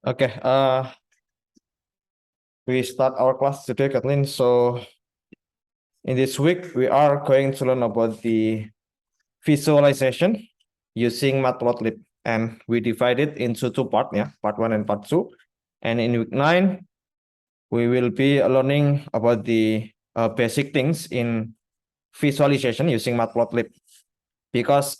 Okay, we start our class today, Kathleen. So in this week, we are going to learn about the visualization using Matplotlib, and we divide it into two parts, yeah, part one and part two. And in week 9, we will be learning about the basic things in visualization using Matplotlib, because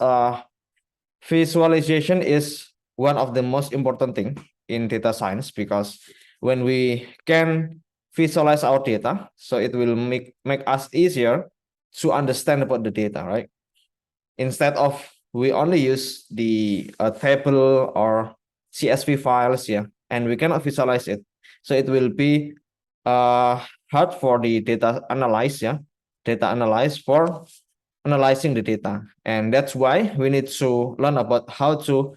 visualization is one of the most important thing in data science, because when we can visualize our data, so it will make us easier to understand about the data, right? Instead of we only use the table or CSV files, yeah, and we cannot visualize it, so it will be hard for the data analyze, yeah, data analyze for analyzing the data. And that's why we need to learn about how to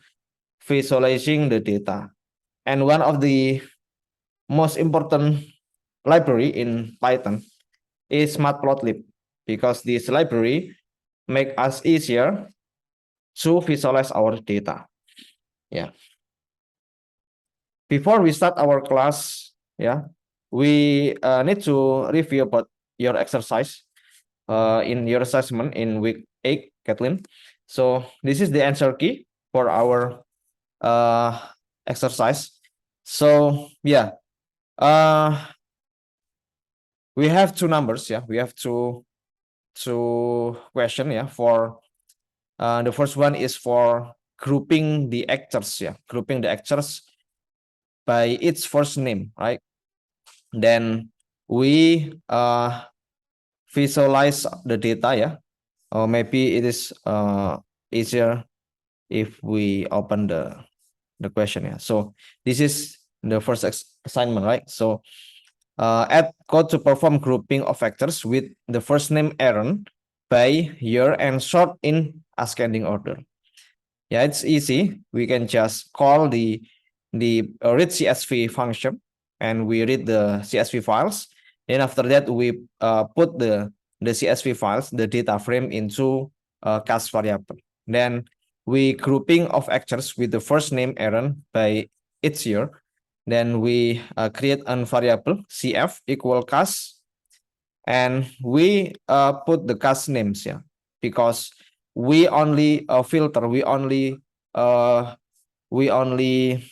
visualizing the data. And one of the most important library in Python is Matplotlib, because this library make us easier to visualize our data. Yeah. Before we start our class, yeah, we need to review about your exercise in your assessment in week 8, Kathleen. So this is the answer key for our exercise. So yeah, we have two numbers. Yeah, we have two question. Yeah, for the first one is for grouping the actors. Yeah, grouping the actors by its first name, right? Then we visualize the data. Yeah, or maybe it is easier if we open the question. Yeah, so this is the first assignment, right? So add code to perform grouping of vectors with the first name Aaron by year and sort in ascending order. Yeah, it's easy. We can just call the read CSV function, and we read the CSV files. Then after that, we put the CSV files, the data frame, into cast variable. Then we grouping of actors with the first name Aaron by its year. Then we create a variable cf equal cast, and we put the cast names, yeah, because we only filter, uh, we only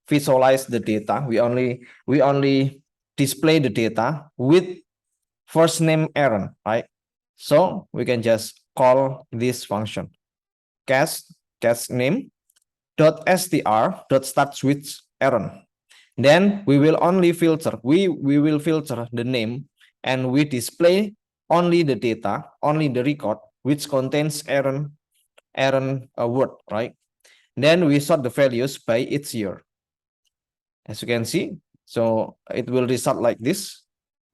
visualize the data, we only display the data with first name Aaron, right? So we can just call this function cast name dot str dot starts with Aaron. Then we will only filter, we will filter the name, and we display only the data, only the record which contains Aaron word, right? Then we sort the values by its year, as you can see. So it will result like this.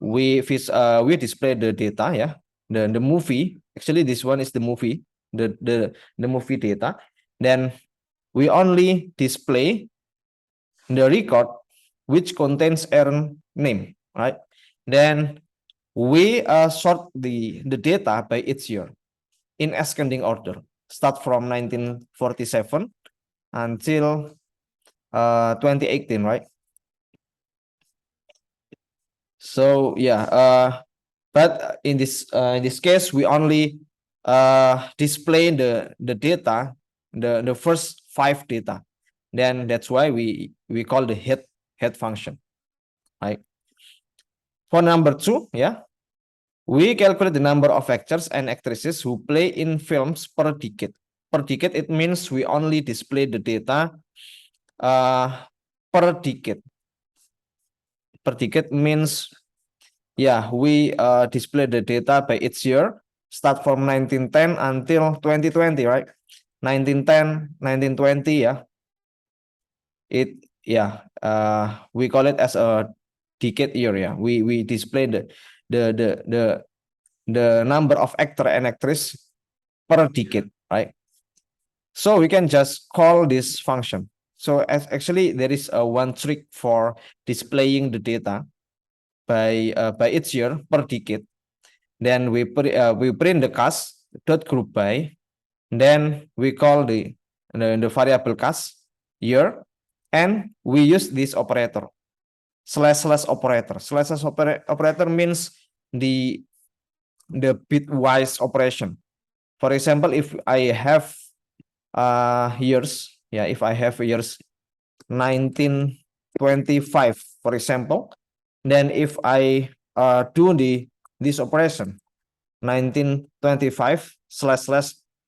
We display the data, yeah, the movie. Actually, this one is the movie, the movie data. Then we only display the record which contains Aaron name, right? Then we sort the data by its year in ascending order, start from 1947 until 2018, right? So yeah, but in this case, we only display the data, the first 5 data. Then that's why we call the head function, right? For number 2, yeah, we calculate the number of actors and actresses who play in films per decade. Per decade, it means we only display the data per decade. Per decade means, yeah, we display the data by its year, start from 1910 until 2020, right? 1910, 1920, yeah. We call it as a decade year, yeah. We display the the the the number of actor and actress per decade, right? So we can just call this function. So actually there is a one trick for displaying the data by its year per decade. Then we print the cast dot group by. Then we call the variable cast year. and we use this operator, slash operator. Slash operator means the bitwise operation. For example, if I have years, if I have years 1925, for example, then if I do this operation 1925 /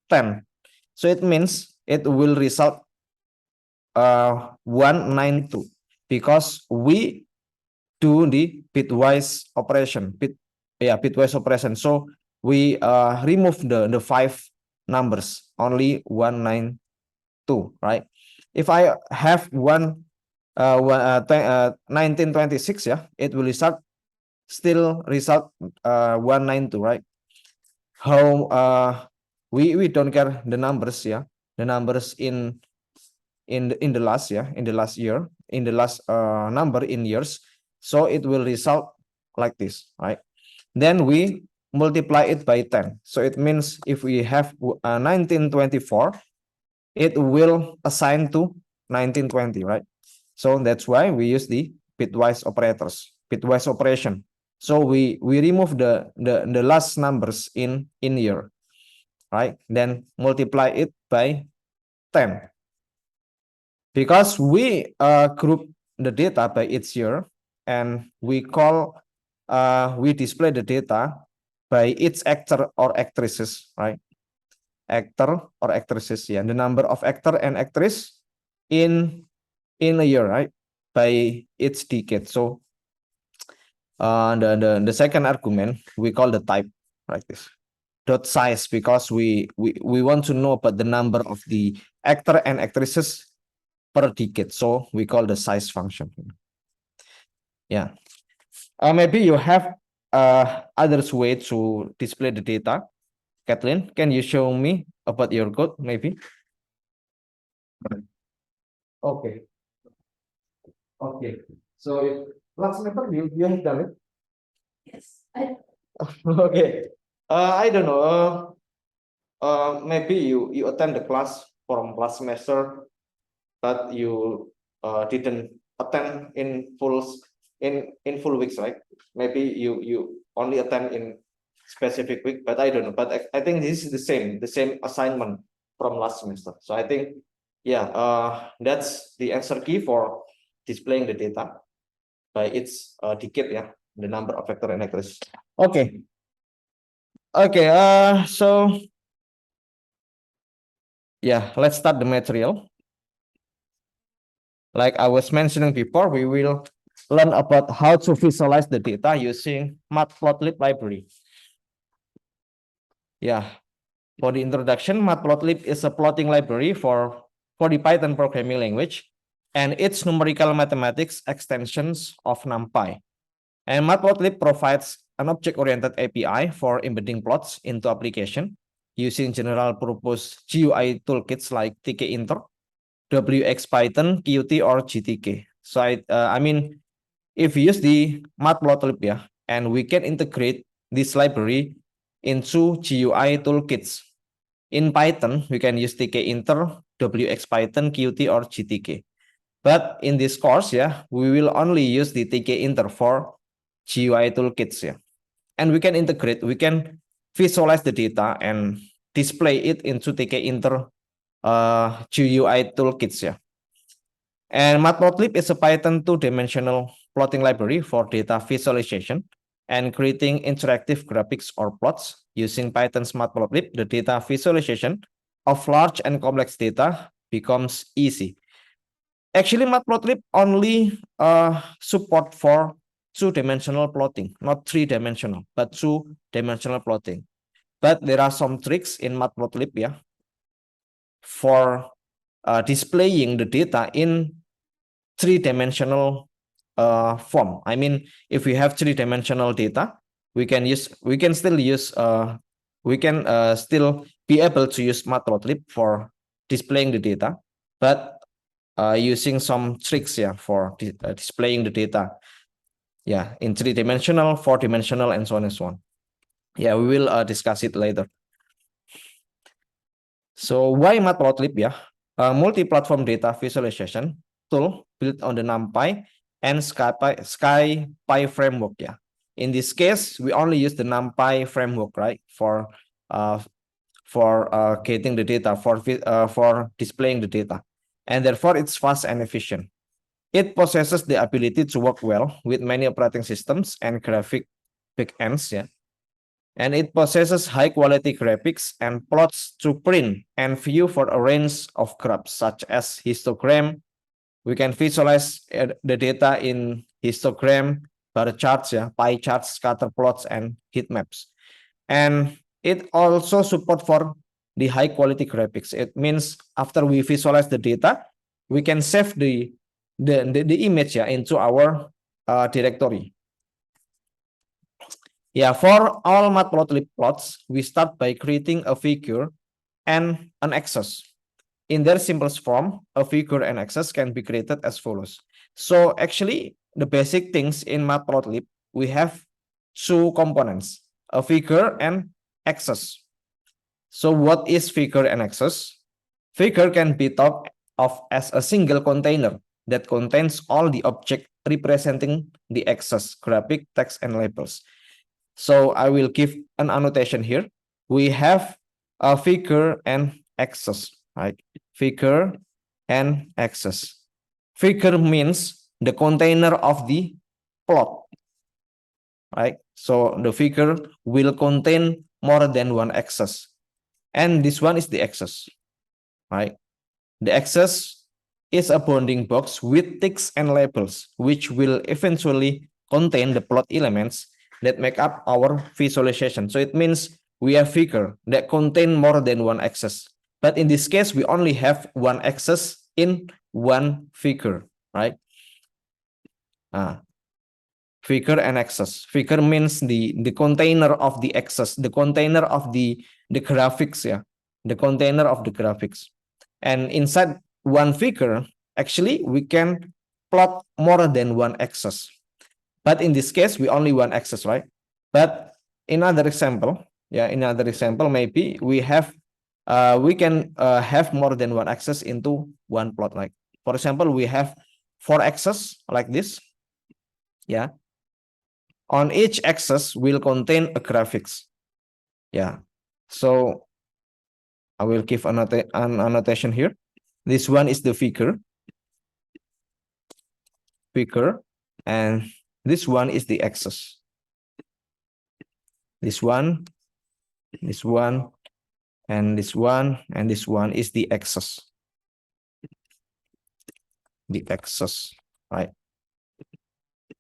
10, so it means it will result 192, because we do the bitwise operation. Bitwise operation. So we remove the 5 numbers, only 192, right? If I have 1926, it will still result 192, right? How we don't care the numbers, the numbers in the last, in the last year, in the last number in years. So it will result like this, right? Then we multiply it by 10. So it means if we have 1924, it will assign to 1920, right? So that's why we use the bitwise operators, bitwise operation. So we remove the last numbers in year, right? Then multiply it by 10. Because we group the data by each year, and we display the data by each actor or actresses, right? Actor or actresses, the number of actor and actress in a year, right? By each decade. So the second argument we call the type, like this. Dot size, because we want to know about the number of the actor and actresses per decade. So we call the size function. Yeah. Maybe you have other way to display the data. Kathleen, can you show me about your code, maybe? Okay. Okay. So last paper you have done it? Yes. Okay. I don't know. Maybe you attend the class from last semester, but you didn't attend in full weeks, right? Maybe you only attend in specific week, but I don't know. But I think this is the same assignment from last semester. So I think, that's the answer key for displaying the data by its decade, the number of vector and actors. Okay. Okay. So let's start the material. Like I was mentioning before, we will learn about how to visualize the data using Matplotlib library. For the introduction, Matplotlib is a plotting library for the Python programming language, and its numerical mathematics extensions of NumPy. And Matplotlib provides an object-oriented API for embedding plots into application using general purpose GUI toolkits like tkinter, WXPython, Qt, or GTK. So I mean, if we use the Matplotlib, and we can integrate this library into GUI toolkits. In Python, we can use tkinter, WXPython, Qt, or GTK. But in this course, we will only use the tkinter for GUI toolkits, and we can integrate, we can visualize the data and display it into tkinter GUI toolkits, And Matplotlib is a Python 2-dimensional plotting library for data visualization and creating interactive graphics or plots. Using Python's Matplotlib, the data visualization of large and complex data becomes easy. Actually, Matplotlib only support for 2-dimensional plotting, not 3-dimensional, but 2-dimensional plotting. But there are some tricks in Matplotlib, for displaying the data in 3-dimensional form. I mean, if we have 3-dimensional data, we can still be able to use Matplotlib for displaying the data, but using some tricks, for displaying the data, in 3-dimensional, 4-dimensional, and so on and so on. We will discuss it later. So why Matplotlib? Multi-platform data visualization tool built on the NumPy and SkyPy framework. Yeah. In this case, we only use the NumPy framework, right, for getting the data, for displaying the data, and therefore it's fast and efficient. It possesses the ability to work well with many operating systems and graphic backends. Yeah. And it possesses high quality graphics and plots to print and view for a range of graphs such as histogram. We can visualize the data in histogram, bar charts, yeah, pie charts, scatter plots, and heat maps. And it also support for the high quality graphics. It means after we visualize the data, we can save the image, yeah, into our directory. Yeah, for all matplotlib plots, we start by creating a figure and an axis. In their simplest form, a figure and axis can be created as follows. So actually, the basic things in matplotlib, we have two components, a figure and axis. So what is figure and axis? Figure can be thought of as a single container that contains all the object representing the axis, graphic, text, and labels. So I will give an annotation here. We have a figure and axis, right? Figure and axis. Figure means the container of the plot, right? So the figure will contain more than one axis. And this one is the axis, right? The axis is a bounding box with ticks and labels, which will eventually contain the plot elements that make up our visualization. So it means we have figure that contain more than one axis. But in this case, we only have one axis in one figure, right? Figure and axis. Figure means the container of the axis, the container of the graphics, yeah, the container of the graphics. And inside one figure, actually, we can plot more than one axis. But in this case, we only one axis, right? But in other example, yeah, in other example, maybe we can have more than one axis into one plot. Like, for example, we have 4 axes like this. Yeah. On each axis will contain a graphics. Yeah. So I will give an annotation here. This one is the figure, and this one is the axis. This one, and this one is the axis. The axis, right?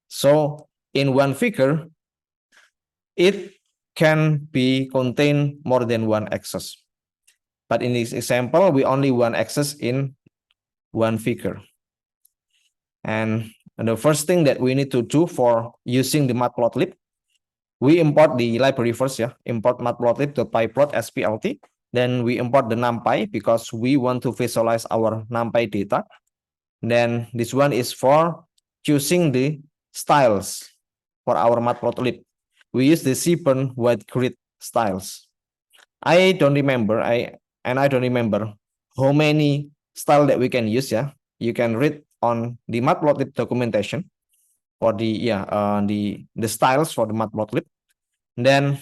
So in one figure, it can be contain more than one axis. But in this example, we only one axis in one figure. And the first thing that we need to do for using the matplotlib, we import the library first, yeah. Import matplotlib.pyplot SPLT. Then we import the NumPy because we want to visualize our NumPy data. Then this one is for choosing the styles for our matplotlib. We use the Seaborn white grid styles. I don't remember how many style that we can use. Yeah, you can read on the matplotlib documentation for the styles for the matplotlib. Then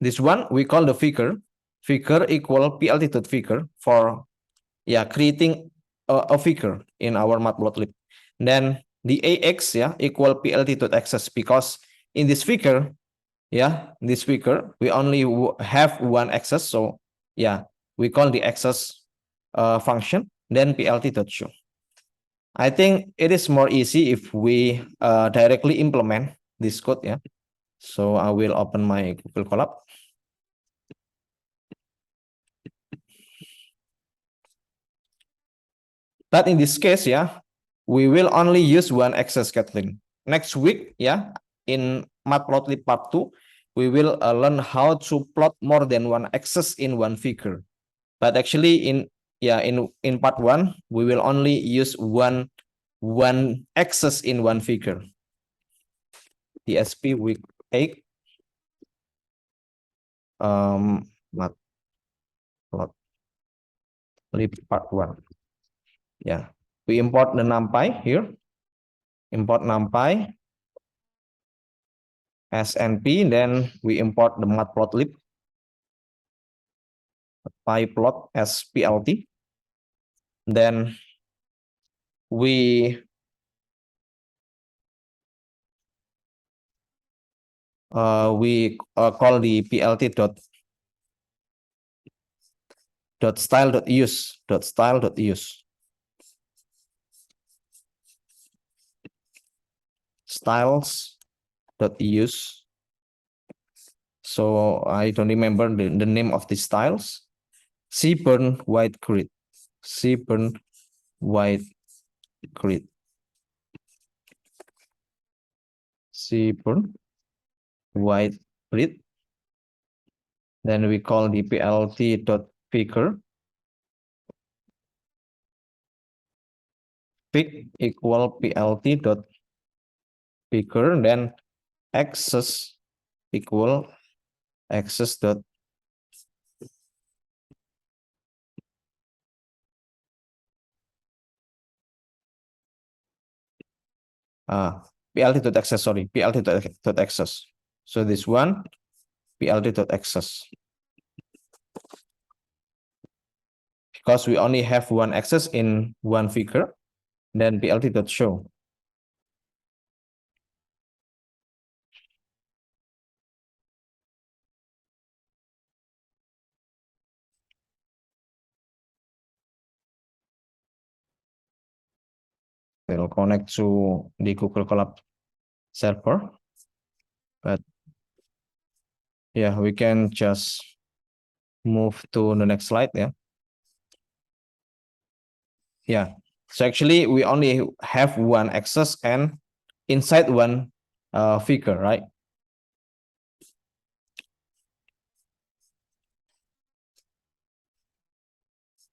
this one we call the figure equal plt.figure for creating a figure in our matplotlib. Then the ax equal plt.axis because in this figure we only have one axis, so we call the axis function, then plt.show. I think it is more easy if we directly implement this code. So I will open my Google Colab. But in this case, we will only use one axis scattering. Next week, in matplotlib part 2, we will learn how to plot more than one axis in one figure. But actually in part 1, we will only use one axis in one figure. DSP week 8. Matplotlib part 1. Yeah. we import the NumPy here, import NumPy as NP, then we import the matplotlib pyplot as PLT. Then we call the plt style.use styles.use. So I don't remember the name of the styles. Seaburn white grid. Seaburn white grid. Seaburn white grid. Then we call the plt.figure. Fig equal plt.figure. Then axis equal axis dot plt.access, sorry, plt.access. So this one plt.access, because we only have one access in one figure, then plt.show. We'll connect to the Google Colab server, but yeah, we can just move to the next slide. Yeah, so actually we only have one access and inside one figure, right?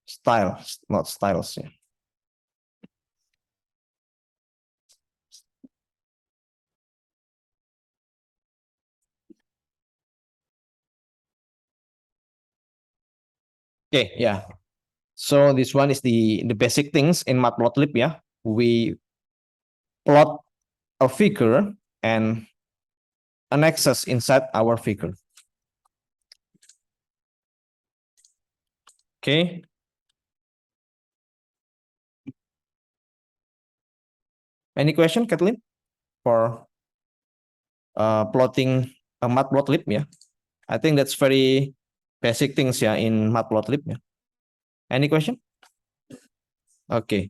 Styles, not styles. Yeah. Okay, yeah. So this one is the basic things in matplotlib. Yeah, we plot a figure and an axis inside our figure. Okay. Any question, Kathleen, for plotting a matplotlib? Yeah, I think that's very basic things. Yeah, in matplotlib. Yeah. Any question? Okay.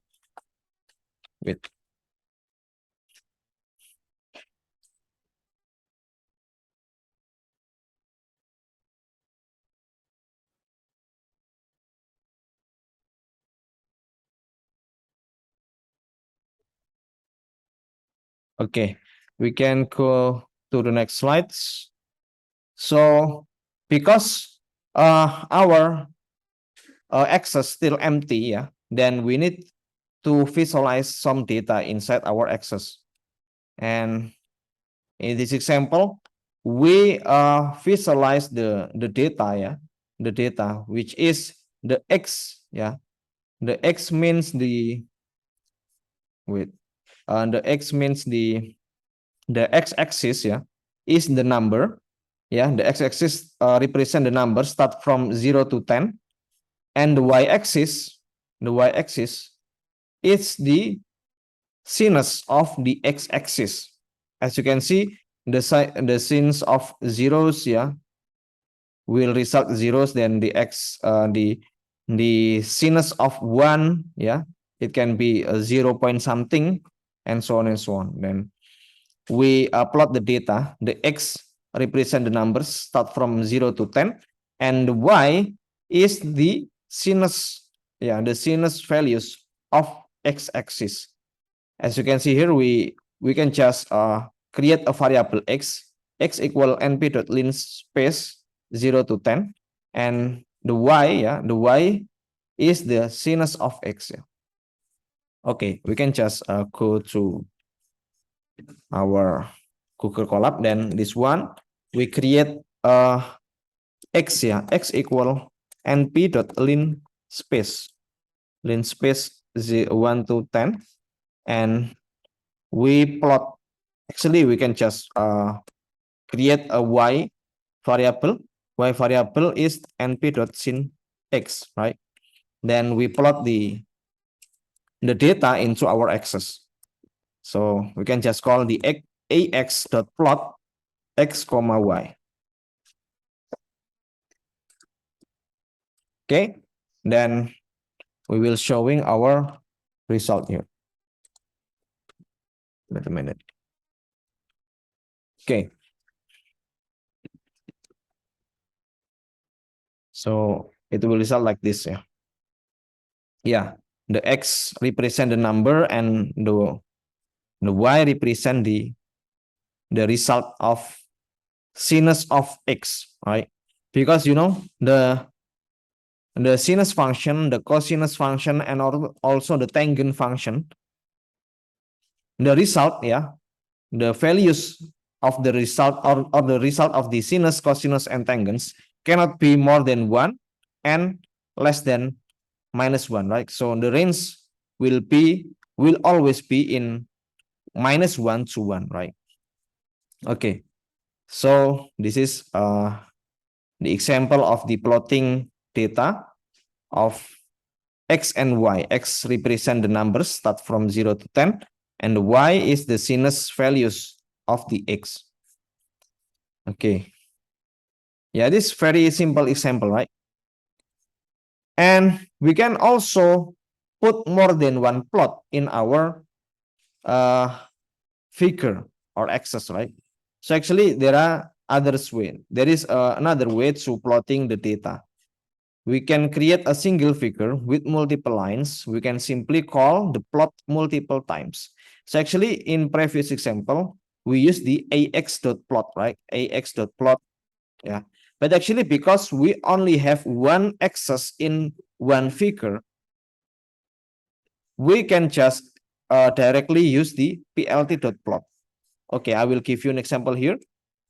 Wait. Okay, we can go to the next slides. So because our access still empty, yeah, then we need to visualize some data inside our access. And in this example, we visualize the data, yeah, the data which is the x, yeah, the x means the the x means the x-axis, yeah, is the number, yeah, the x-axis represent the number start from 0 to 10, and the y-axis is the sinus of the x-axis. As you can see, the sinus of zeros, yeah, will result zeros. Then the the sinus of 1, yeah, it can be a 0 point something, and so on and so on. Then we plot the data. The x represent the numbers start from 0 to 10, and the y is the sinus, yeah, the sinus values of x-axis. As you can see here, we can just create a variable x equal np.linspace 0 to 10, and the y, yeah, the y is the sinus of x. Yeah. Okay, we can just go to our Google Colab. Then this one we create x, yeah, x equal np.linspace 1 to 10, and we plot. Actually, we can just create a y variable. Y variable is np.sin x, right? Then we plot the data into our axis. So we can just call the ax.plot x comma y. Okay, then we will showing our result here. Wait a minute. Okay. So it will result like this, yeah. Yeah, the x represent the number and the y represent the result of sinus of x, right? Because you know the sinus function, the cosinus function, and also the tangent function, the result, yeah, the values of the result or the result of the sinus, cosinus, and tangents cannot be more than 1 and less than -1, right? So the range will always be in -1 to 1, right? Okay, so this is the example of the plotting data of x and y. X represent the numbers start from 0 to 10, and y is the sinus values of the x. Okay. Yeah, this very simple example, right? And we can also put more than one plot in our figure or axis, right? So actually there are others way. There is another way to plotting the data. We can create a single figure with multiple lines. We can simply call the plot multiple times. So actually in previous example, we use the ax.plot, right? Ax.plot, yeah. But actually because we only have one axis in one figure, we can just directly use the plt.plot. Okay, I will give you an example here.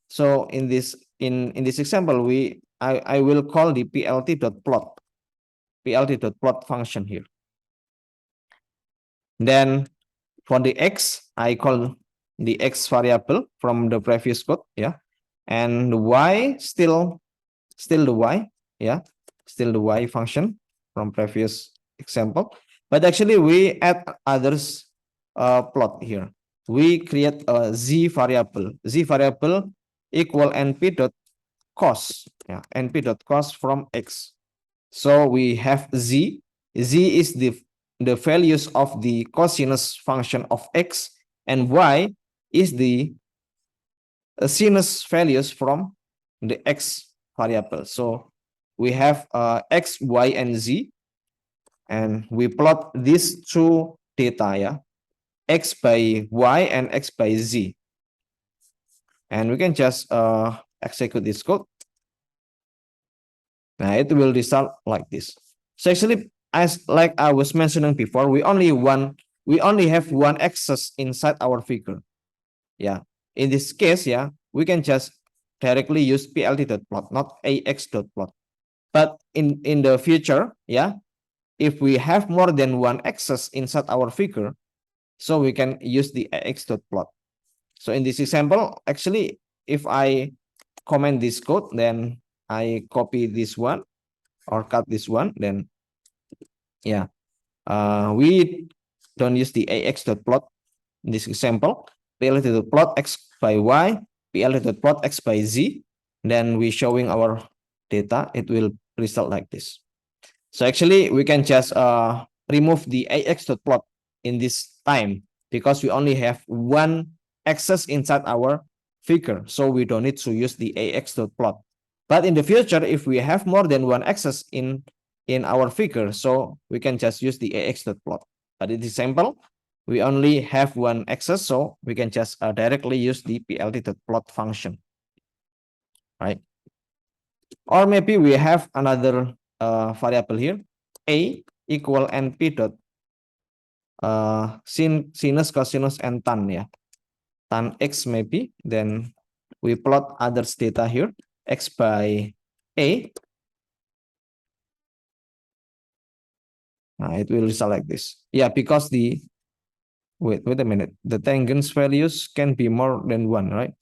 So in this example, I will call the plt.plot function here. Then for the x, I call the x variable from the previous code, yeah, and the y still the y, yeah, still the y function from previous example. But actually we add others plot here. We create a z variable equal np.cos, yeah, np.cos from x. So we have z is the values of the cosinus function of x, and y is the sinus values from the x variable. So we have x, y, and z, and we plot these two data, yeah, x by y and x by z, and we can just execute this code. Now it will result like this. So actually, as like I was mentioning before, we only have one axis inside our figure. Yeah. In this case, yeah, we can just directly use plt.plot, not ax.plot. But in the future, yeah, if we have more than one axis inside our figure, so we can use the ax.plot. So in this example, actually, if I comment this code, then I copy this one or cut this one, then yeah, we don't use the ax.plot in this example. Plt.plot x by y, plt.plot x by z, then we showing our data, it will result like this. So actually we can just remove the ax.plot in this time because we only have one axis inside our figure, so we don't need to use the ax.plot. But in the future, if we have more than one axis in our figure, so we can just use the ax.plot. But in this example, we only have one axis, so we can just directly use the plt.plot function, right? Or maybe we have another variable here, a equal np dot sinus, cosinus, and tan, ya, tan x maybe. Then we plot others data here, x by a, It will result like this. Yeah, because the wait a minute. The tangent values can be more than one, right?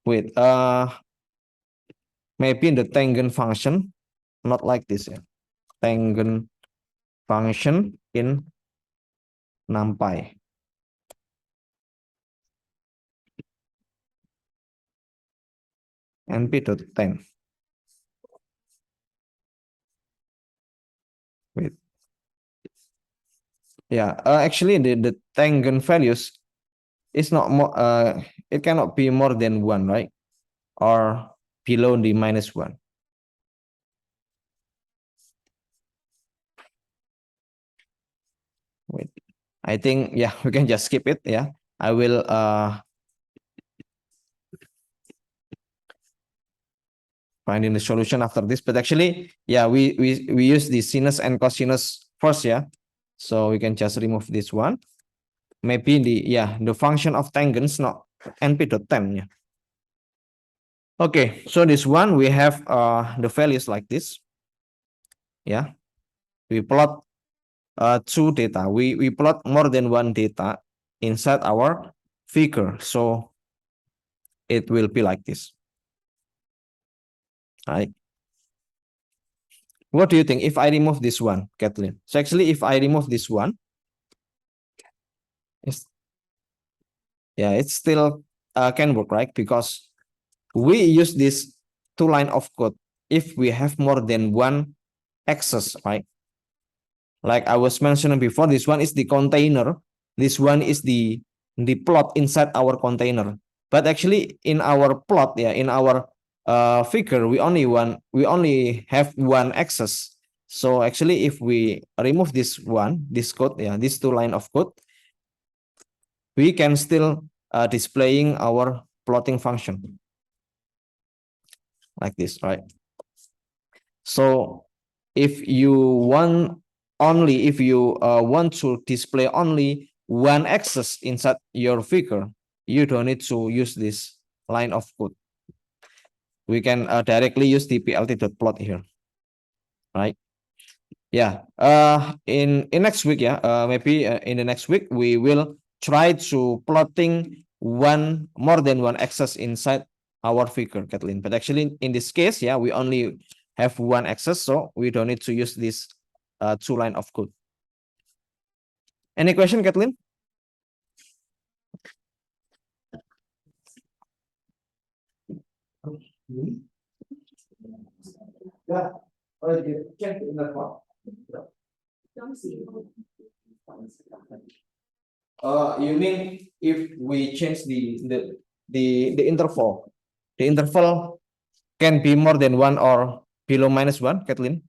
Wait, maybe in the tangent function, not like this. Yeah. Tangent function in NumPy. NP.10. Wait. Yeah, actually the tangent values is not more, it cannot be more than one, right? Or below the -1. Wait, I think, yeah, we can just skip it. Yeah, I will finding the solution after this. But actually, yeah, we use the sinus and cosinus first. Yeah, so we can just remove this one. Maybe the function of tangents not NP.10. Yeah. Okay, so this one we have the values like this. Yeah, we plot two data. We plot more than one data inside our figure. So it will be like this. Right. What do you think if I remove this one, Kathleen? So actually, if I remove this one, it's, yeah, it still can work, right? Because we use this two line of code if we have more than one access, right? Like I was mentioning before, this one is the container. This one is the plot inside our container. But actually, in our plot, yeah, in our figure, we only have one access. So actually, if we remove this code, yeah, this two line of code, we can still displaying our plotting function like this, right? So if you want to display only one axis inside your figure, you don't need to use this line of code. We can directly use the plt.plot here, right? Yeah. In next week, yeah, maybe in the next week we will try to plotting more than one axis inside our figure, Kathleen. But actually, in this case, yeah, we only have one axis, so we don't need to use this two line of code. Any question, Kathleen? Yeah. Check in the clock. You mean if we change the interval? The interval can be more than one or below -1, Kathleen?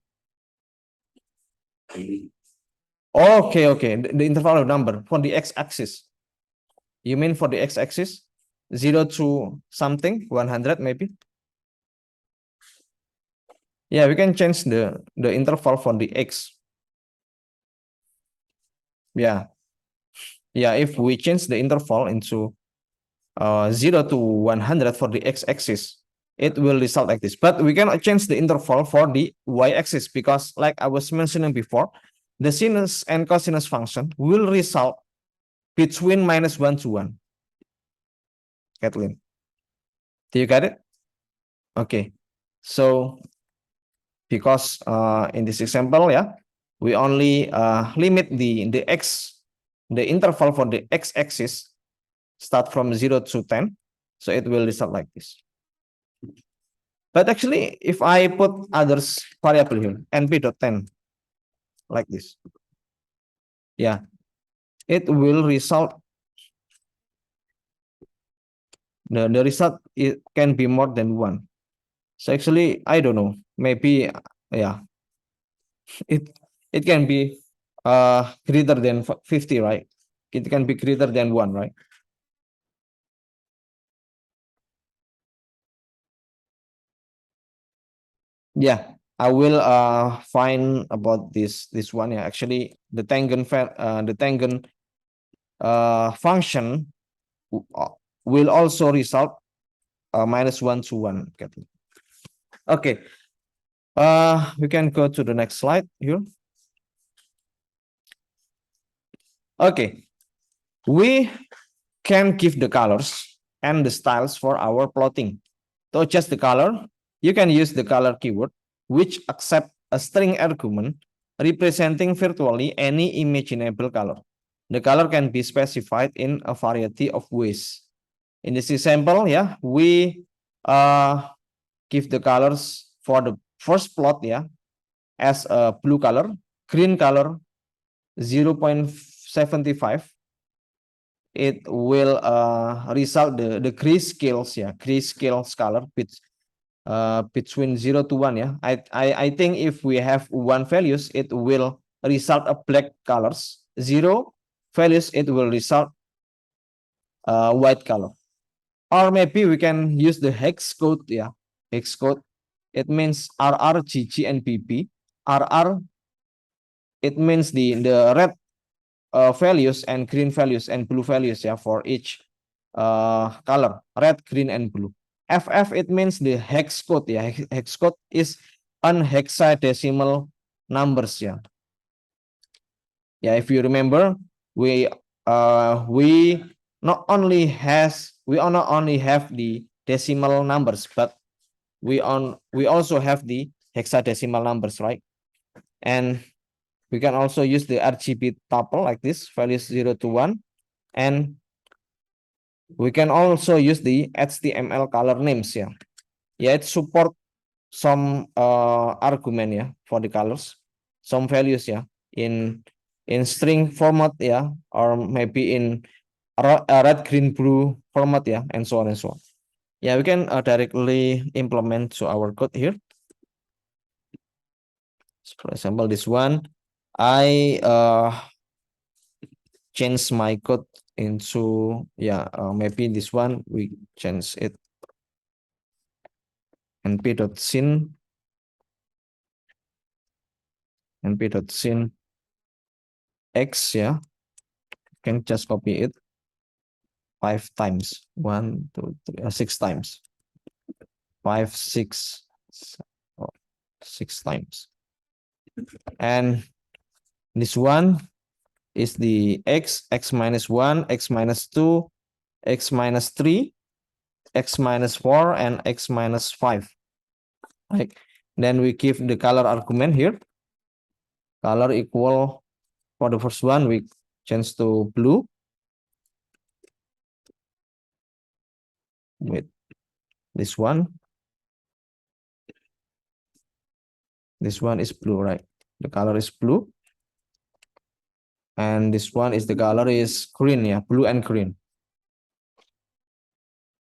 Okay, okay. The interval of number for the x-axis. You mean for the x-axis? 0 to something, 100 maybe? Yeah, we can change the interval for the x. Yeah. Yeah, if we change the interval into 0 to 100 for the x-axis, it will result like this. But we cannot change the interval for the y-axis because, like I was mentioning before, the sinus and cosinus function will result between -1 to 1. Kathleen, do you get it? Okay. So because in this example, yeah, we only limit the interval for the x-axis start from 0 to 10. So it will result like this. But actually, if I put others variable here, np.10, like this, yeah, it will result, the result, it can be more than one. So actually, I don't know, maybe, yeah, it can be greater than 50, right? It can be greater than one, right? Yeah, I will find about this one. Yeah, actually, the tangent function will also result -1 to 1. Okay. We can go to the next slide here. Okay, we can give the colors and the styles for our plotting. To adjust the color, you can use the color keyword, which accept a string argument representing virtually any imaginable color. The color can be specified in a variety of ways. In this example, yeah, we give the colors for the first plot, yeah, as a blue color, green color 0.75. It will result the grayscales, yeah, grayscale color between 0 to 1, yeah. I think if we have 1 values, it will result a black colors. 0 values, it will result white color. Or maybe we can use the hex code, yeah, hex code. It means RR, GG, and PP. RR, it means the red values and green values and blue values, yeah, for each color, red, green, and blue. FF, it means the hex code, yeah. Hex code is an hexadecimal numbers, yeah. Yeah, if you remember, we not only have the decimal numbers, but we also have the hexadecimal numbers, right? And we can also use the RGB tuple like this, values 0 to 1, and we can also use the HTML color names, yeah. Yeah, it support some argument, yeah, for the colors, some values, yeah, in string format, yeah, or maybe in red, green, blue format, yeah, and so on and so on. Yeah, we can directly implement to our code here. So for example, this one, I change my code into, yeah, maybe this one we change it np.syn x, yeah. Can just copy it 5 times, 1 2 3 6 times, 5 6 6 times. And this one is the x minus 1, x minus 2, x minus 3, x minus 4, and x minus 5. Right. Then we give the color argument here. Color equal, for the first one, we change to blue. With this one is blue, right? The color is blue. And this one is the color is green, yeah, blue and green.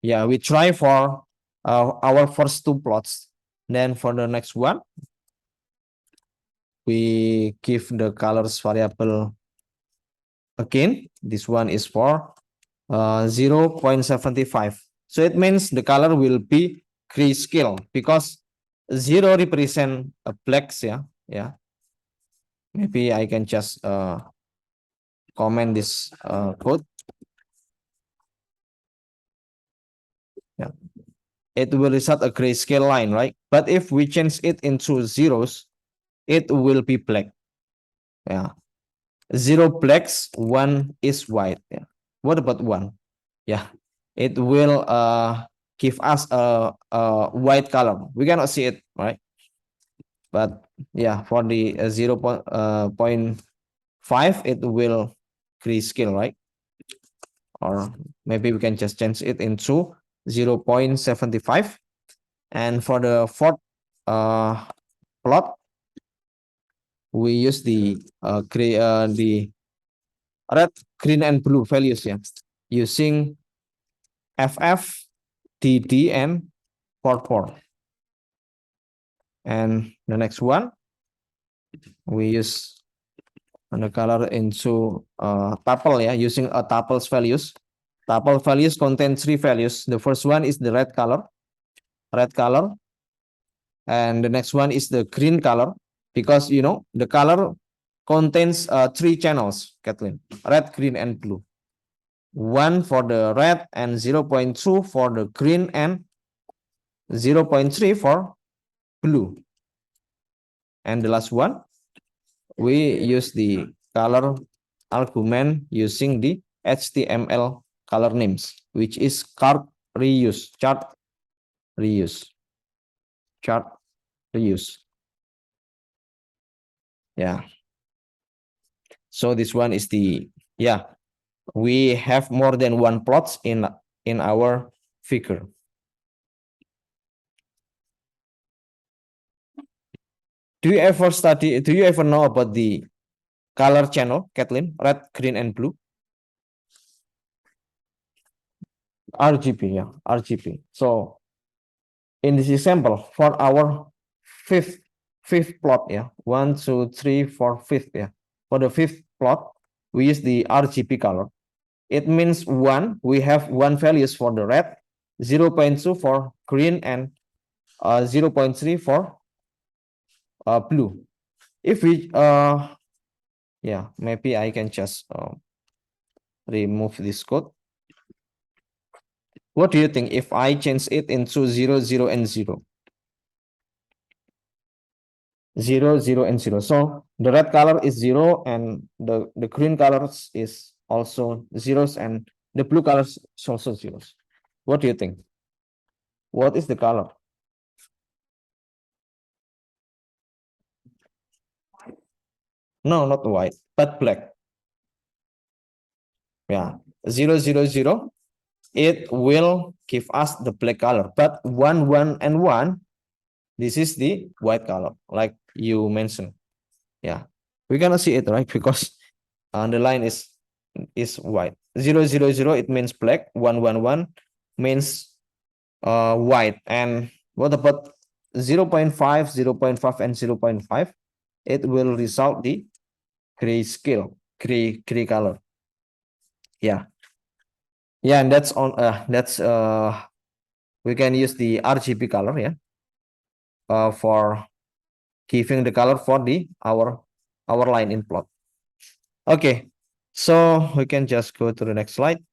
Yeah, we try for our first 2 plots. Then for the next one, we give the colors variable again. This one is for 0.75. So it means the color will be grayscale because 0 represent a blacks, yeah. Yeah. Maybe I can just comment this code. Yeah. It will result a grayscale line, right? But if we change it into zeros, it will be black. Yeah. 0 blacks, 1 is white. Yeah. What about 1? Yeah. It will give us a white color. We cannot see it, right? But yeah, for the 0.5, it will grayscale, right? Or maybe we can just change it into 0.75. And for the fourth plot, we use the red, green, and blue values, yeah, using FF, DD, and 4. And the next one, we use the color into tuple, yeah, using a tuple's values. Tuple values contain 3 values. The first one is the red color, and the next one is the green color, because the color contains 3 channels, Kathleen: red, green, and blue. 1 for the red and 0.2 for the green and 0.3 for blue. And the last one, we use the color argument using the HTML color names, which is chart reuse. Yeah. So this one is the, yeah, we have more than one plots in our figure. Do you ever know about the color channel, Kathleen? Red, green, and blue? RGB, yeah, RGB. So in this example, for our fifth plot, yeah, 1, 2, 3, 4, fifth, yeah. For the fifth plot, we use the RGB color. It means one, we have one values for the red, 0.2 for green, and 0.3 for blue. If we yeah, maybe I can just remove this code. What do you think if I change it into 0, 0, and 0? 0, 0, and 0. So the red color is 0, and the green colors is also zeros, and the blue colors is also zeros. What do you think? What is the color? No, not white, but black. Yeah, 0, 0, 0. It will give us the black color, but 1, 1, and 1, this is the white color, like you mentioned. Yeah, we cannot see it, right? Because the line is white. 0, 0, 0, it means black. 1, 1, 1 means white. And what about 0.5, 0.5, and 0.5? It will result the gray scale, gray color. Yeah. Yeah, and that's on we can use the RGB color, yeah, for giving the color for the our line in plot. Okay, so we can just go to the next slide.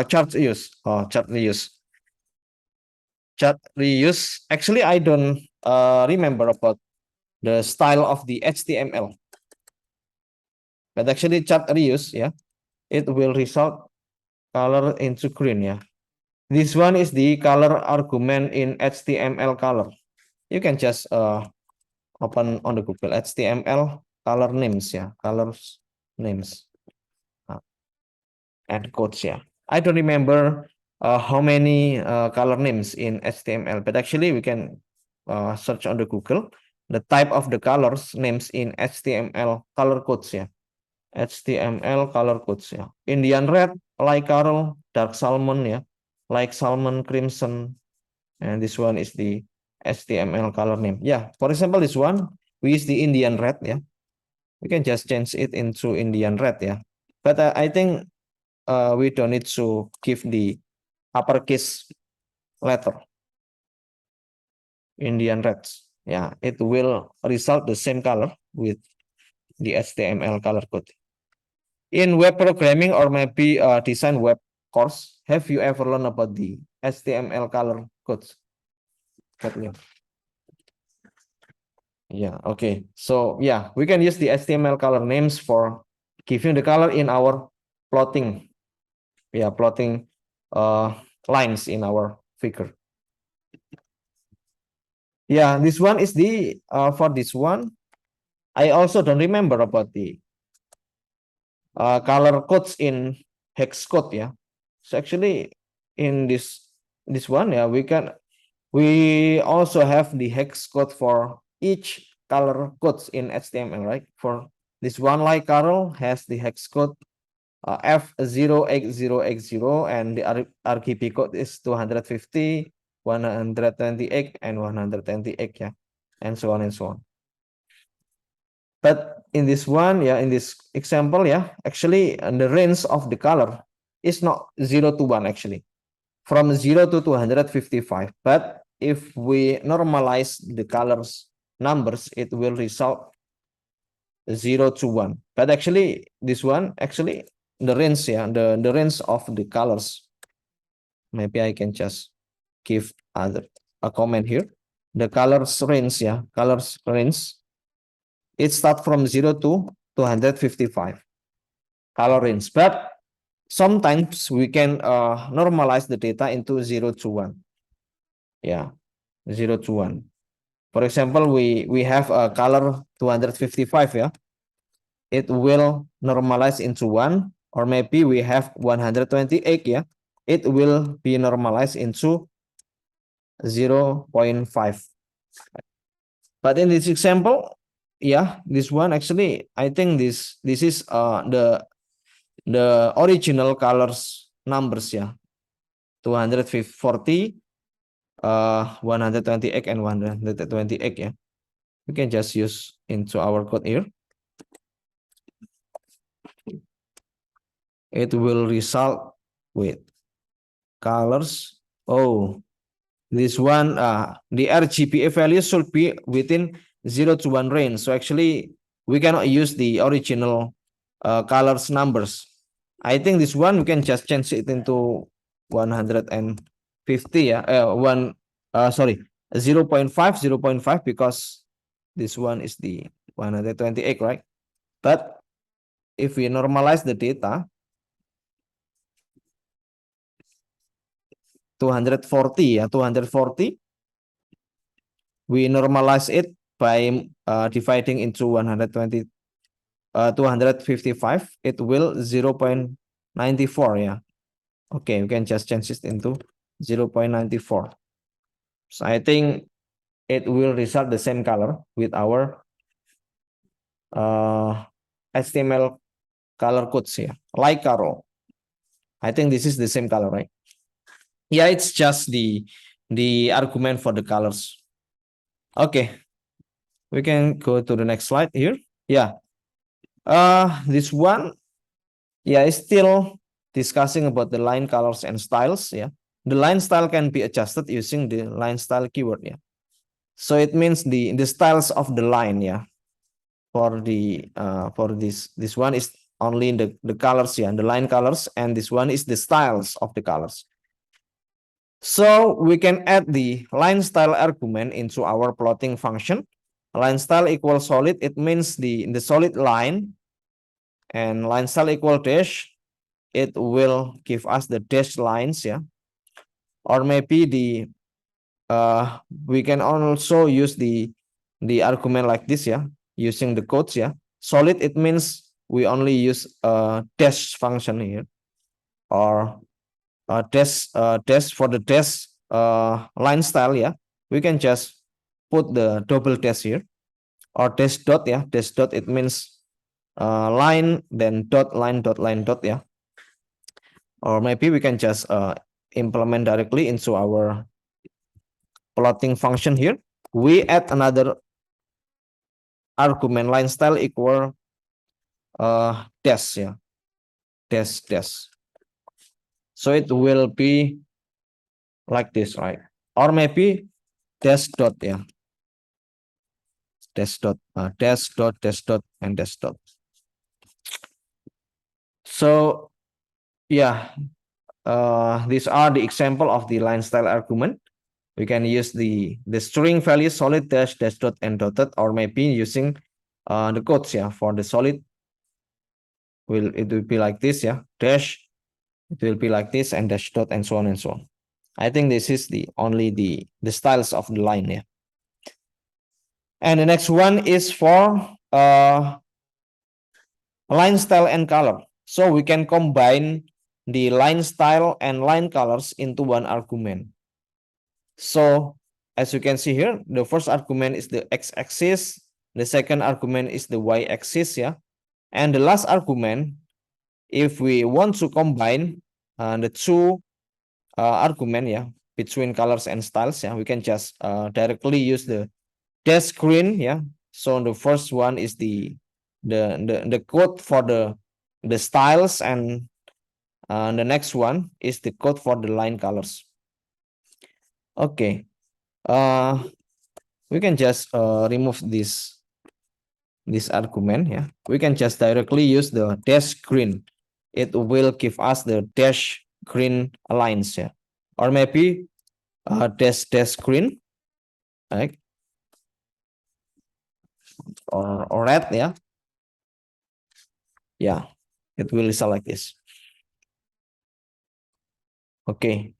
Chart reuse. Chart reuse. Chart reuse. Actually, I don't remember about the style of the HTML, but actually chart reuse, yeah, it will result color into green, yeah. This one is the color argument in HTML color. You can just open on the Google HTML color names, yeah, colors names and codes, yeah. I don't remember how many color names in HTML, but actually we can search on the Google the type of the colors names in HTML color codes, yeah. HTML color codes, yeah. Indian red, light coral, dark salmon, yeah, like salmon, crimson, and this one is the HTML color name. Yeah, for example, this one we use the Indian red, yeah. We can just change it into Indian red, yeah. But I think we don't need to give the uppercase letter. Indian reds, yeah, it will result the same color with the HTML color code. In web programming or maybe design web course, have you ever learned about the HTML color codes? Yeah, okay. So yeah, we can use the HTML color names for giving the color in our plotting. Yeah, plotting lines in our figure. Yeah, this one is the for this one. I also don't remember about the color codes in hex code, yeah. So actually in this one, yeah, we also have the hex code for each color codes in HTML, right? For this one, like Carol has the hex code F0x0x0, and the RGB code is 250, 128, and 128, yeah, and so on and so on. But in this one, yeah, in this example, yeah, actually the range of the color is not 0 to 1, actually, from 0 to 255. But if we normalize the colors numbers, it will result 0 to 1. But actually, this one, actually, the range, yeah, the range of the colors maybe I can just give a comment here. The colors range, colors range. It starts from 0 to 255 color range, but sometimes we can normalize the data into 0 to 1. 0 to 1. For example, we have a color 255, it will normalize into 1, or maybe we have 128, it will be normalized into 0.5. But in this example, this one actually, I think this is the original colors numbers, 240, 128 and 128, we can just use into our code here. It will result with colors. Oh, this one, the RGBA value should be within 0 to 1 range. So actually, we cannot use the original colors numbers. I think this one we can just change it into 150, 0.5, 0.5, because this one is the 128, right? But if we normalize the data, 240, we normalize it by dividing into 120, 255, it will 0.94, okay, we can just change it into 0.94. So I think it will result the same color with our HTML color codes here, like Caro. I think this is the same color, right? It's just the argument for the colors. Okay, we can go to the next slide here. This one, is still discussing about the line colors and styles. The line style can be adjusted using the line style keyword. So it means the styles of the line. For the for this one is only the colors, the line colors, and this one is the styles of the colors. So we can add the line style argument into our plotting function. Line style equals solid, it means the solid line, and line style equal dash, it will give us the dash lines, or maybe the we can also use the argument like this, using the codes, solid, it means we only use a dash function here, or dash for the dash line style, we can just put the double dash here, or dash dot, dash dot, it means line, then dot, line, dot, line, dot, or maybe we can just implement directly into our plotting function here. We add another argument, line style equal dash, dash dash. So it will be like this, right? Or maybe dash dot, dash dot, dash dot, dash dot, and dash dot. So these are the example of the line style argument. We can use the string value solid, dash, dash dot, and dotted, or maybe using the codes, for the solid, it will be like this, dash, it will be like this, and dash dot, and so on and so on. I think this is only the styles of the line, And the next one is for line style and color. So we can combine the line style and line colors into one argument. So as you can see here, the first argument is the x-axis, the second argument is the y-axis, and the last argument, if we want to combine the two argument, between colors and styles, we can just directly use the dash green, So the first one is the code for the styles, and the next one is the code for the line colors. Okay, we can just remove this argument, We can just directly use the dash green. It will give us the dash green lines, or maybe dash green, right? Or red, yeah. Yeah, it will result like this. Okay.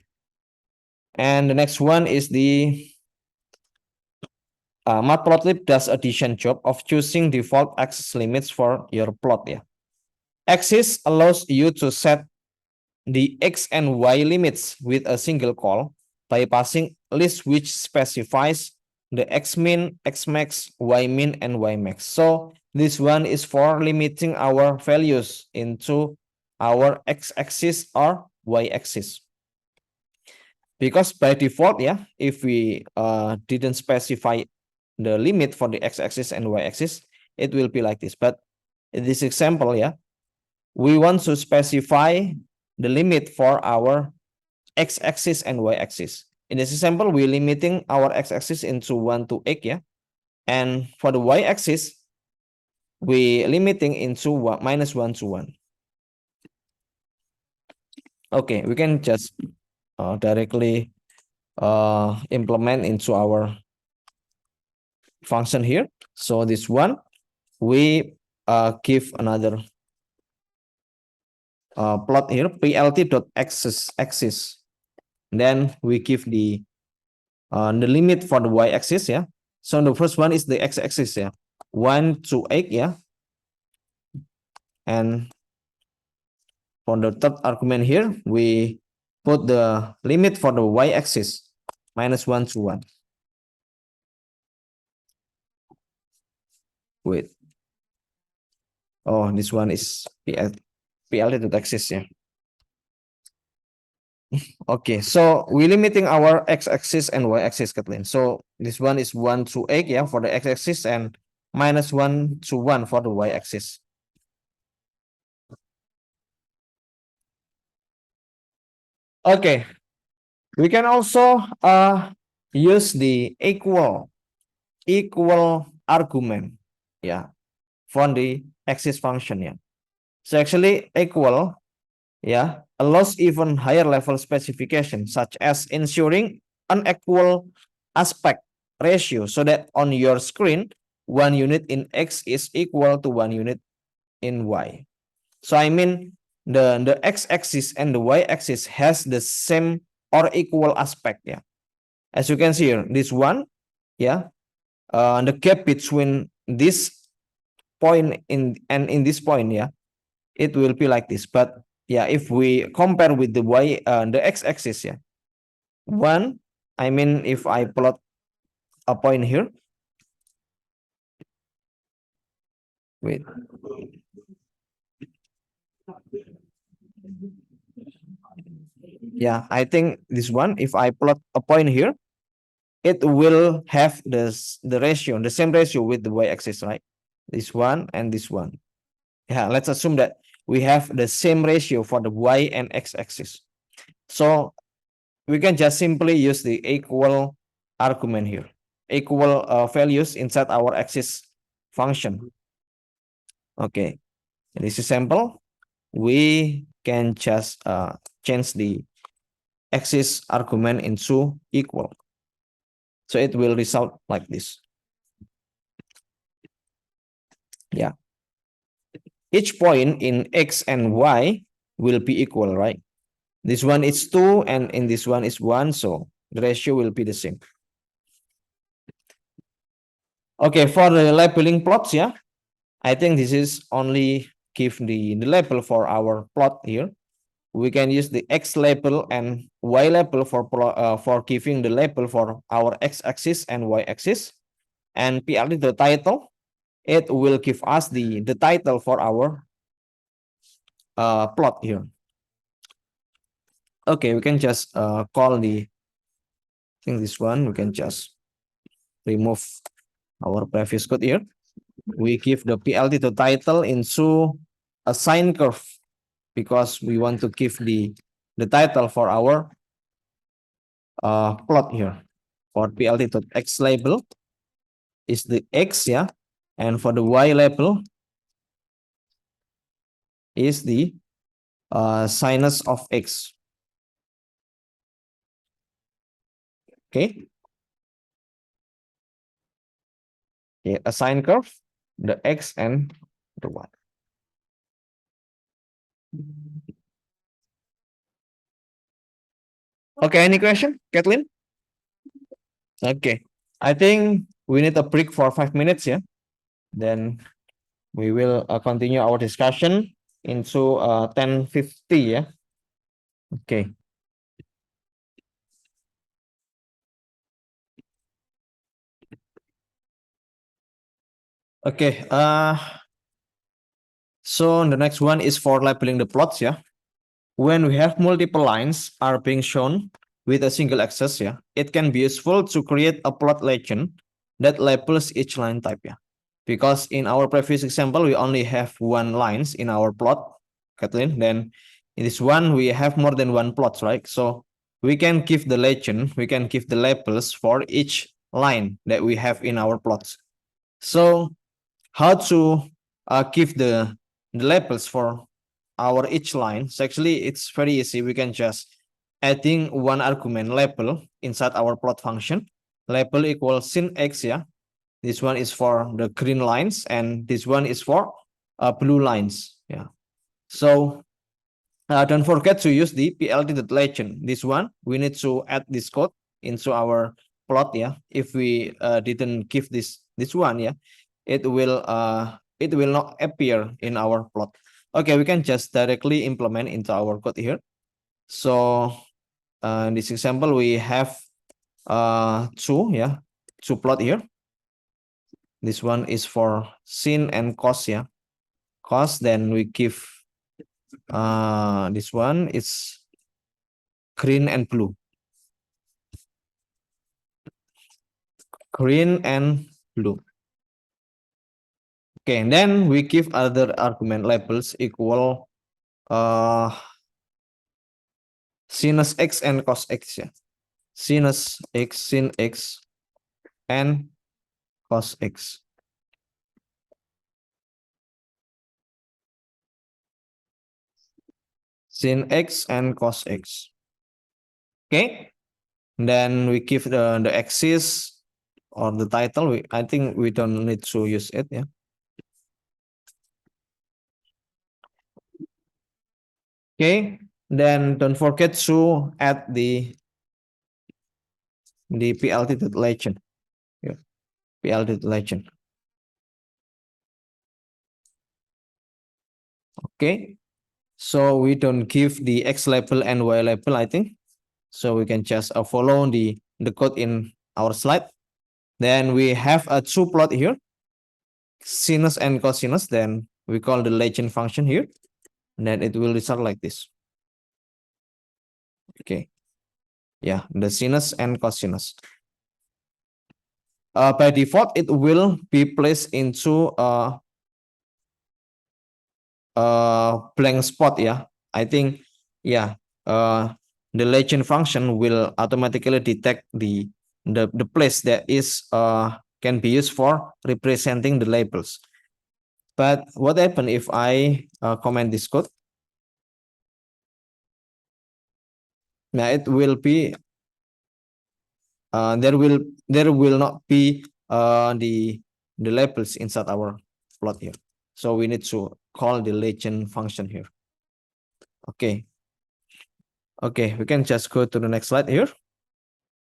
And the next one is the Matplotlib does a decent job of choosing default axis limits for your plot. Yeah, axis allows you to set the x and y limits with a single call by passing list which specifies the x min, x max, y min, and y max. So this one is for limiting our values into our x axis or y axis. Because by default, yeah, if we didn't specify the limit for the x-axis and y-axis, it will be like this. But in this example, yeah, we want to specify the limit for our x-axis and y-axis. In this example, we're limiting our x-axis into 1 to 8, yeah, and for the y-axis, we limiting into -1 to 1. Okay, we can just directly implement into our function here. So this one, we give another plot here, plt.axis. Then we give the limit for the y-axis, yeah. So the first one is the x-axis, yeah, 1 to 8, yeah. And for the third argument here, we put the limit for the y-axis, -1 to 1. Wait. Oh, this one is plt.axis, yeah. Okay, so we're limiting our x-axis and y-axis, Kathleen. So this one is 1 to 8, yeah, for the x-axis, and -1 to 1 for the y-axis. Okay, we can also use the equal argument, yeah, for the axis function, yeah. So actually equal, yeah, allows even higher level specification, such as ensuring unequal aspect ratio, so that on your screen, 1 unit in x is equal to 1 unit in y. So I mean the x-axis and the y-axis has the same or equal aspect. Yeah, as you can see here, this one, yeah, the gap between this point in this point, yeah, it will be like this. But yeah, if we compare with the the x-axis, yeah, one, I mean, if I plot a point here, wait, yeah, I think this one, if I plot a point here, it will have the ratio, the same ratio with the y-axis, right? This one and this one. Yeah, let's assume that we have the same ratio for the y and x-axis. So we can just simply use the equal argument here, equal values inside our axis function. Okay, in this example, we can just change the axis argument into equal. So it will result like this. Yeah. Each point in x and y will be equal, right? This one is 2 and in this one is 1, so the ratio will be the same. Okay, for the labeling plots, yeah, I think this is only give the label for our plot here. We can use the x label and y label for giving the label for our x-axis and y-axis. And PLT the title, it will give us the title for our plot here. Okay, we can just call I think this one, we can just remove our previous code here. We give the PLT to title into a sine curve because we want to give the title for our plot here. For PLT to x label is the x, yeah, and for the y label is the sinus of x. Okay. Okay, a sine curve, the X and the Y. Okay, any question, Kathleen? Okay. I think we need a break for 5 minutes, yeah. Then we will continue our discussion into 10:50, yeah. Okay. Okay. So the next one is for labeling the plots, yeah. When we have multiple lines are being shown with a single axis, yeah, it can be useful to create a plot legend that labels each line type, yeah. Because in our previous example, we only have one lines in our plot, Kathleen. Then in this one, we have more than one plots, right? So we can give the legend, we can give the labels for each line that we have in our plots. So how to give the labels for our each line? So actually, it's very easy. We can just adding one argument label inside our plot function. Label equals sin x, yeah. This one is for the green lines, and this one is for blue lines. Yeah. So don't forget to use the plt.legend. This one we need to add this code into our plot. Yeah. If we didn't give this one, yeah, it will not appear in our plot. Okay, we can just directly implement into our code here. So in this example, we have two plot here. This one is for sin and cos, yeah. Cos, then we give this one is green and blue. Green and blue. Okay, and then we give other argument labels equal sinus x and cos x, yeah. Sinus x, sin x, and cos x. Sin x and cos x. Okay, then we give the axis or the title. I think we don't need to use it, yeah. Okay, then don't forget to add the plt.legend. Yeah, plt.legend. Okay, so we don't give the x label and y label, I think. So we can just follow the code in our slide. Then we have a two plot here, sinus and cosinus. Then we call the legend function here. And then it will result like this. Okay. Yeah, the sinus and cosinus. By default, it will be placed into blank spot, yeah. I think, yeah, the legend function will automatically detect the place that is can be used for representing the labels. But what happens if I comment this code? Now it will be there will not be the labels inside our plot here. So we need to call the legend function here. Okay. Okay, we can just go to the next slide here.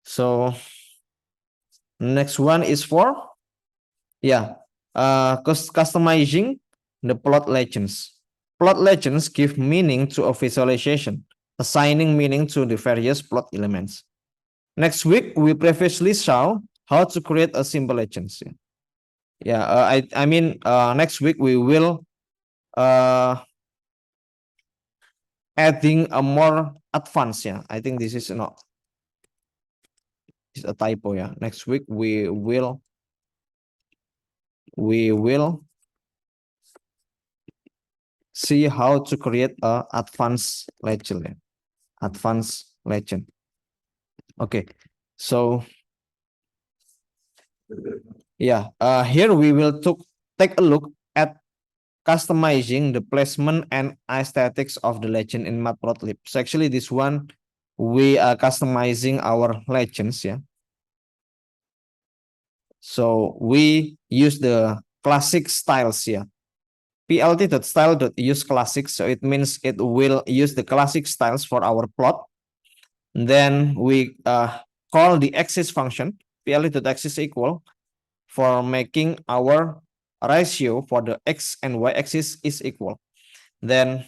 So next one is for customizing the plot legends. Plot legends give meaning to a visualization, assigning meaning to the various plot elements. Next week, we previously saw how to create a simple legends. I mean next week we will adding a more advanced. Yeah, I think this is not. It's a typo. Yeah, next week we will see how to create a advanced legend. Advanced legend. Okay, so yeah, here we will take a look at customizing the placement and aesthetics of the legend in Matplotlib. So actually, this one we are customizing our legends. Yeah. So we use the classic styles here. plt.style.use classic. So it means it will use the classic styles for our plot. Then we call the axis function plt.axis equal for making our ratio for the x and y axis is equal. Then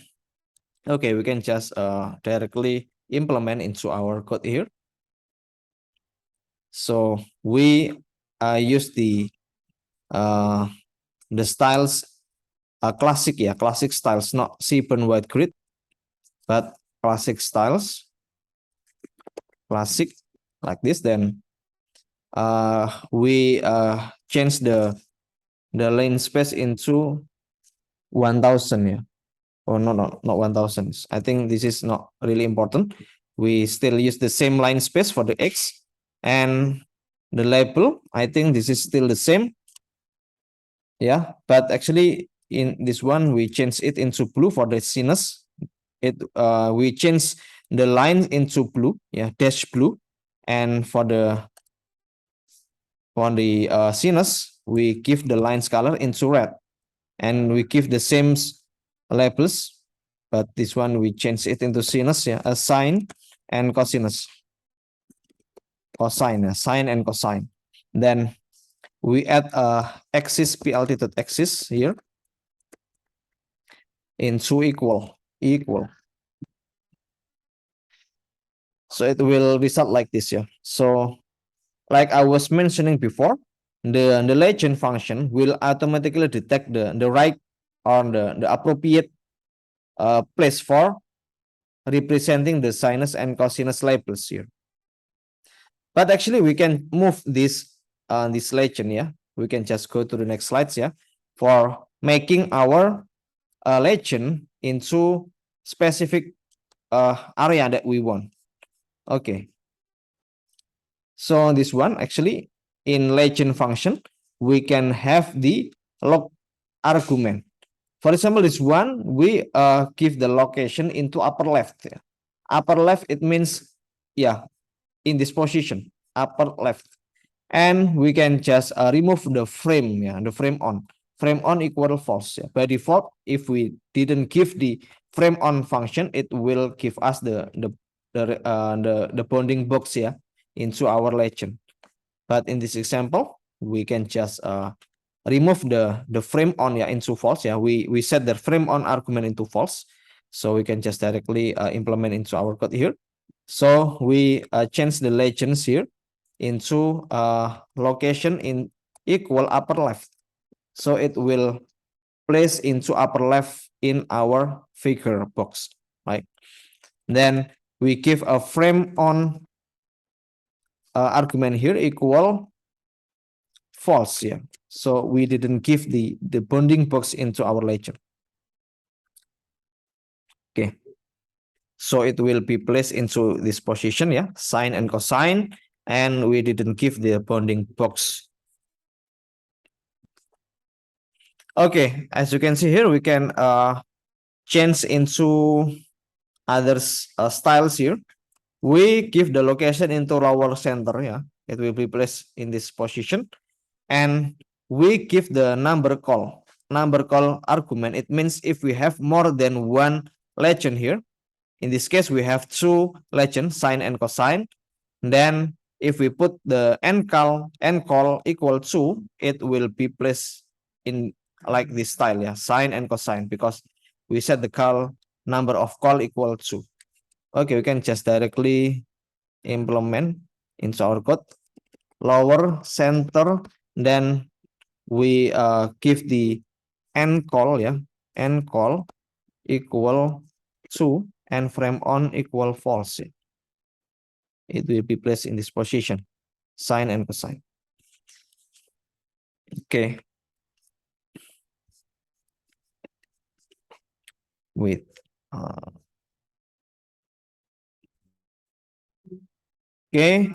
okay, we can just directly implement into our code here. So we use the styles classic, yeah, classic styles, not Seaborn White Grid, but classic styles, classic like this. Then we change the lane space into 1000, yeah. Or no, not 1000. I think this is not really important. We still use the same line space for the X, and the label, I think this is still the same. Yeah, but actually in this one we change it into blue for the sinus. We change the line into blue, yeah, dash blue, and for the sinus we give the lines color into red, and we give the same labels, but this one we change it into sinus, yeah, a sine and cosinus, sine and cosine. Then we add axis plt.axis here into equal. So it will result like this, yeah. So like I was mentioning before, the legend function will automatically detect the right or the appropriate place for representing the sinus and cosinus labels here. But actually we can move this legend, yeah. We can just go to the next slides, yeah, for making our legend into specific area that we want. Okay. So this one actually in legend function, we can have the log argument. For example, this one, we give the location into upper left. Yeah. Upper left, it means, yeah, in this position, upper left. And we can just remove the frame, yeah, the frame on. Frame on equal false. Yeah. By default, if we didn't give the frame on function, it will give us the bounding box, yeah, into our legend. But in this example, we can just remove the frame on, yeah, into false. Yeah, we set the frame on argument into false, so we can just directly implement into our code here. So we change the legends here into location in equal upper left, so it will place into upper left in our figure box, right? Then we give a frame on argument here equal false, yeah. So we didn't give the bounding box into our legend. Okay. So it will be placed into this position, yeah, sine and cosine, and we didn't give the bounding box. Okay, as you can see here, we can change into other styles here. We give the location into lower center, yeah. It will be placed in this position, and we give the number call argument. It means if we have more than one legend here, in this case we have two legends, sine and cosine, then if we put the n call equal to, it will be placed in like this style, yeah, sine and cosine, because we set the call number of call equal to. Okay, we can just directly implement into our code lower center, then we give the n call, yeah, n call equal to and frame on equal false. It will be placed in this position, sine and cosine. Okay. With okay.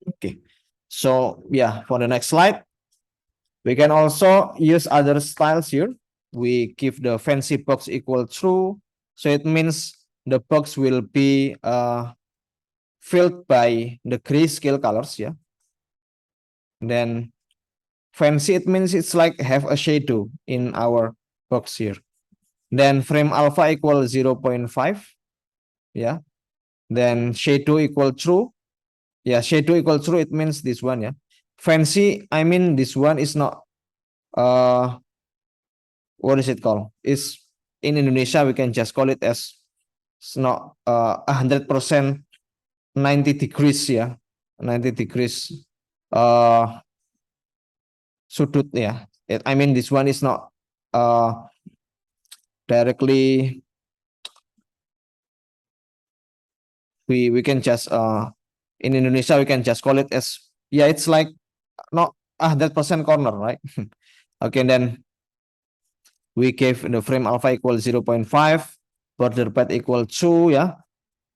Okay. So yeah, for the next slide, we can also use other styles here. we give the fancy box equal true. So it means the box will be filled by the grayscale colors, yeah. Then fancy, it means it's like have a shadow in our box here. Then frame alpha equal 0.5, yeah. Then shadow equal true, yeah. Shadow equal true, it means this one, yeah. Fancy, I mean this one is not what is it called? Is in Indonesia we can just call it as it's not 100% 90 degrees, yeah. 90 degrees sudut, yeah. I mean this one is not directly, we can just in Indonesia we can just call it as, yeah, it's like not 100% corner, right? Okay, then we gave the frame alpha equal 0.5, border path equal 2, yeah,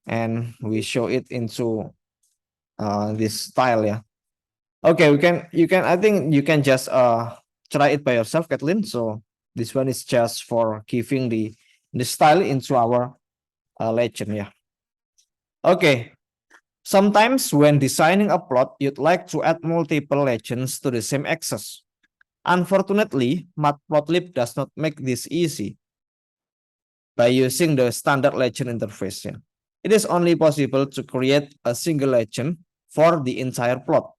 and we show it into this style, yeah. Okay, you can, I think you can just try it by yourself, Kathleen. So this one is just for giving the style into our legend, yeah. Okay, sometimes when designing a plot, you'd like to add multiple legends to the same axis. Unfortunately, Matplotlib does not make this easy by using the standard legend interface. Yeah. It is only possible to create a single legend for the entire plot.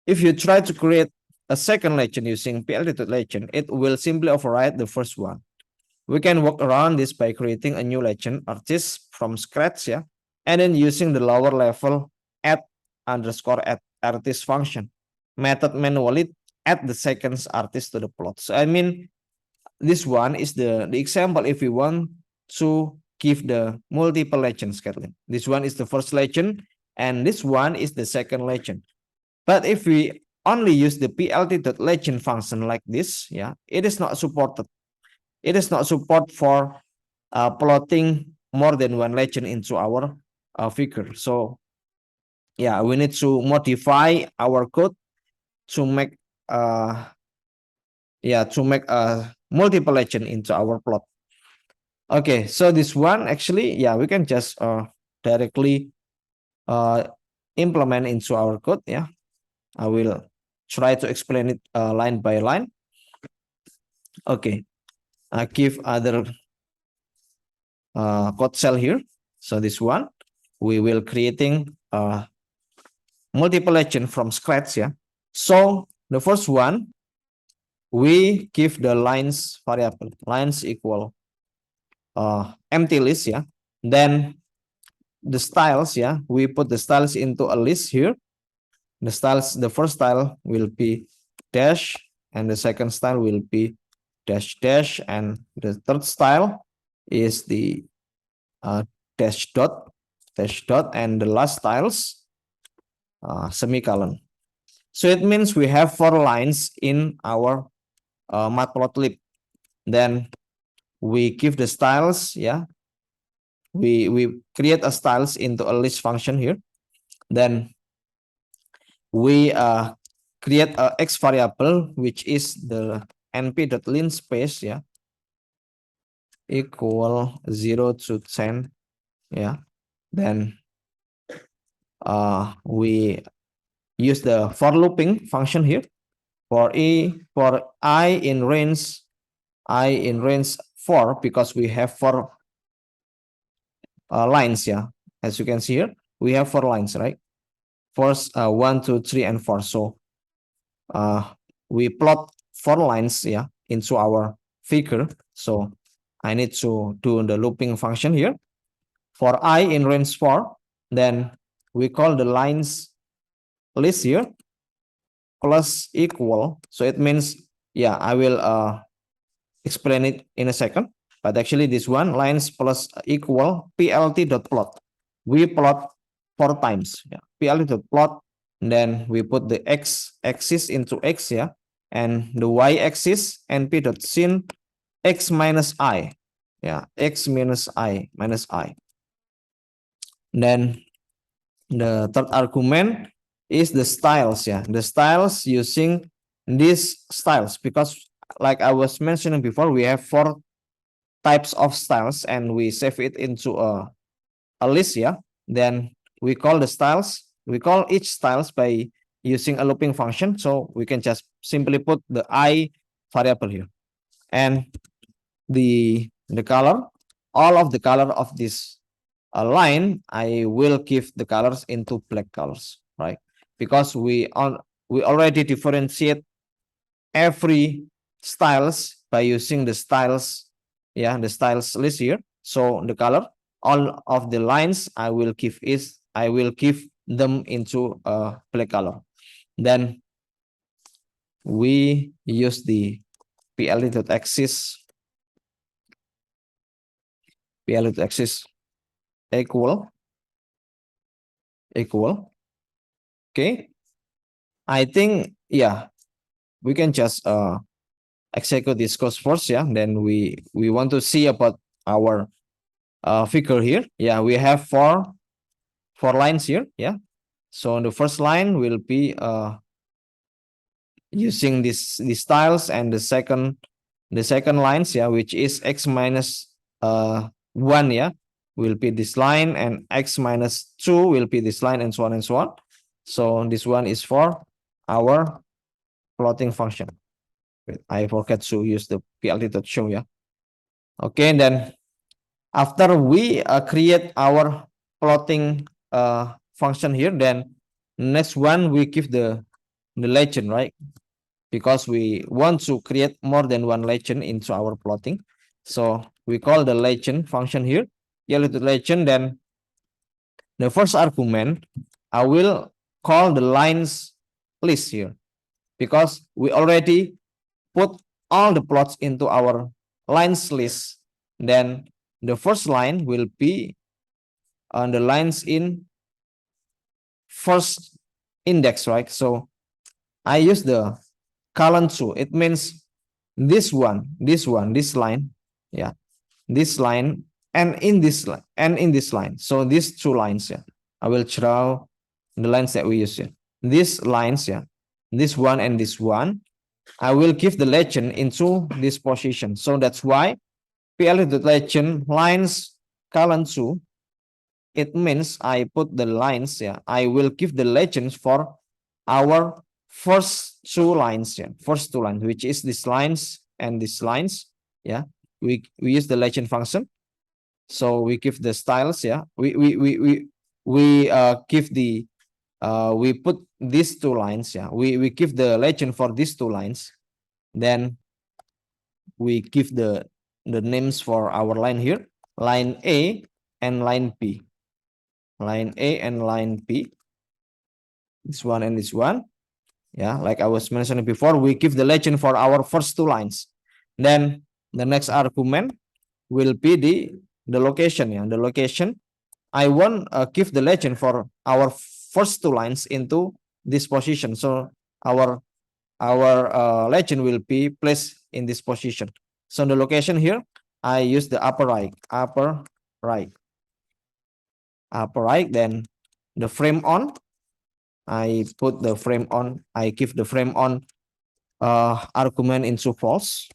If you try to create a second legend using PLT.legend, it will simply override the first one. We can work around this by creating a new legend artist from scratch, yeah, and then using the lower level add underscore add artist function method manually add the second artist to the plot. So I mean, this one is the example if we want to give the multiple legends, Kathleen. This one is the first legend, and this one is the second legend. But if we only use the plt.legend function like this, yeah, it is not supported. It is not support for plotting more than one legend into our figure. So yeah, we need to modify our code to make a multiple legend into our plot. Okay, so this one actually, yeah, we can just directly implement into our code. Yeah, I will try to explain it line by line. Okay, I give other code cell here. So this one, we will creating multiple legend from scratch. Yeah. So the first one, we give the lines variable, lines equal empty list. Yeah. Then the styles, yeah, we put the styles into a list here. The styles, the first style will be dash, and the second style will be dash dash, and the third style is the dash dot, and the last styles semicolon. So it means we have 4 lines in our matplotlib. Then we give the styles, yeah. We create a styles into a list function here. Then we create a x variable, which is the np.linspace, yeah, equal 0 to 10, yeah. Then we use the for looping function here for I in range 4, because we have 4 lines, yeah. As you can see here, we have 4 lines, right? First 1, 2, 3, and 4. So we plot 4 lines, yeah, into our figure. So I need to do the looping function here for I in range 4. Then we call the lines list here plus equal. So it means, yeah, I will explain it in a second. But actually this one, lines plus equal plt.plot. We plot 4 times. Yeah. Plt.plot. Then we put the x axis into x, yeah, and the y axis np.sin x minus I. Yeah, x minus I minus I. Then the third argument is the styles, yeah, the styles using these styles, because like I was mentioning before, we have 4 types of styles and we save it into a list, yeah. Then we call the styles, we call each styles by using a looping function. So we can just simply put the I variable here. And the color, all of the color of this line, I will give the colors into black colors, right? Because we already differentiate every styles by using the styles, yeah, the styles list here. So the color, all of the lines I will give them into a black color. Then we use the plt.axis equal. Okay, I think, yeah, we can just execute this course first, yeah. Then we want to see about our figure here. Yeah, we have four lines here, yeah. So the first line will be using these styles, and the second lines, yeah, which is x minus 1, yeah, will be this line, and x minus 2 will be this line, and so on and so on. So this one is for our plotting function. Wait, I forgot to use the plt.show, yeah. Okay, and then after we create our plotting function here, then next one we give the legend, right? Because we want to create more than one legend into our plotting. So we call the legend function here, equal to legend. Then the first argument, I will call the lines list here, because we already put all the plots into our lines list. Then the first line will be on the lines in first index, right? So I use the column 2. It means this line, yeah, this line, and in this line. So these 2 lines, yeah, I will draw the lines that we use here. These lines, yeah, this one and this one, I will give the legend into this position. So that's why pl.legend lines column 2. It means I put the lines, yeah, I will give the legends for our first 2 lines, yeah, first 2 lines, which is these lines and these lines, yeah. We use the legend function. So we give the styles, yeah, we give the we put these 2 lines, yeah, we give the legend for these 2 lines. Then we give the names for our line here, line A and line B, this one and this one, yeah. Like I was mentioning before, we give the legend for our first 2 lines. Then the next argument will be the location, yeah, the location. I want give the legend for our first 2 lines into this position. So our legend will be placed in this position. So the location here, I use the upper right. Then the frame on, I put the frame on, I give the frame on argument into false.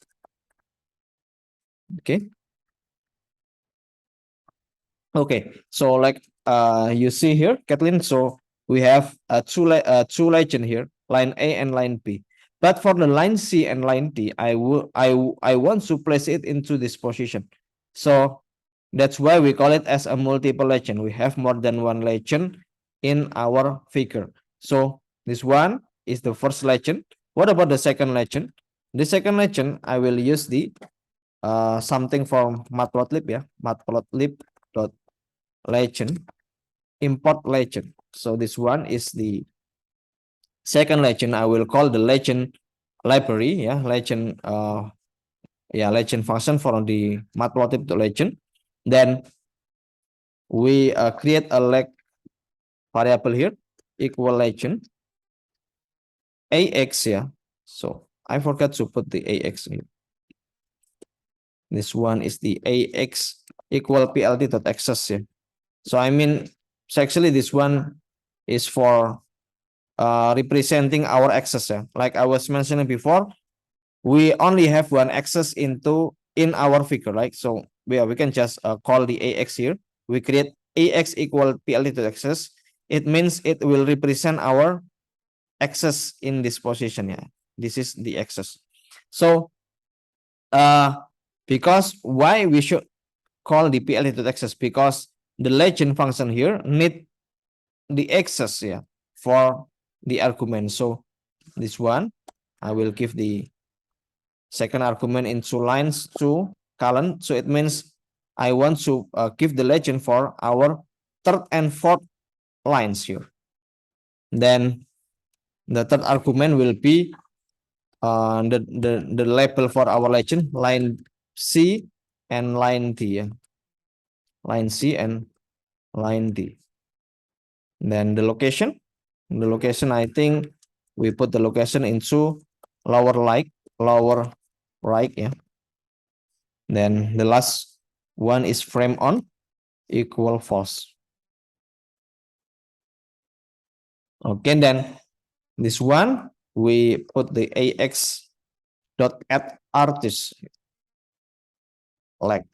Okay. Okay, so like you see here, Kathleen, so we have two legend here, line A and line B. But for the line C and line D, I want to place it into this position. So that's why we call it as a multiple legend. We have more than one legend in our figure. So this one is the first legend. What about the second legend? The second legend, I will use the something from matplotlib, yeah, matplotlib dot legend, import legend. So this one is the second legend. I will call the legend library, yeah, legend legend function for the matplotlib legend. Then we create a leg variable here, equal legend ax, yeah. So I forgot to put the ax here. This one is the ax equal plt.access here. So I mean, so actually this one is for representing our access, yeah. Like I was mentioning before, we only have one axis in our figure, right? So we can just call the AX here. We create AX equal PLT to axis. It means it will represent our axis in this position. Yeah, this is the axis. So because why we should call the PLT to axis, because the legend function here need the axis, yeah, for the argument. So this one I will give the second argument into lines to column. So it means I want to give the legend for our third and fourth lines here. Then the third argument will be the label for our legend, line C and line D. Yeah. Line C and line D. Then the location. The location, I think we put the location into lower right, yeah. Then the last one is frame on equal false. Okay, then this one we put the AX dot add artist like,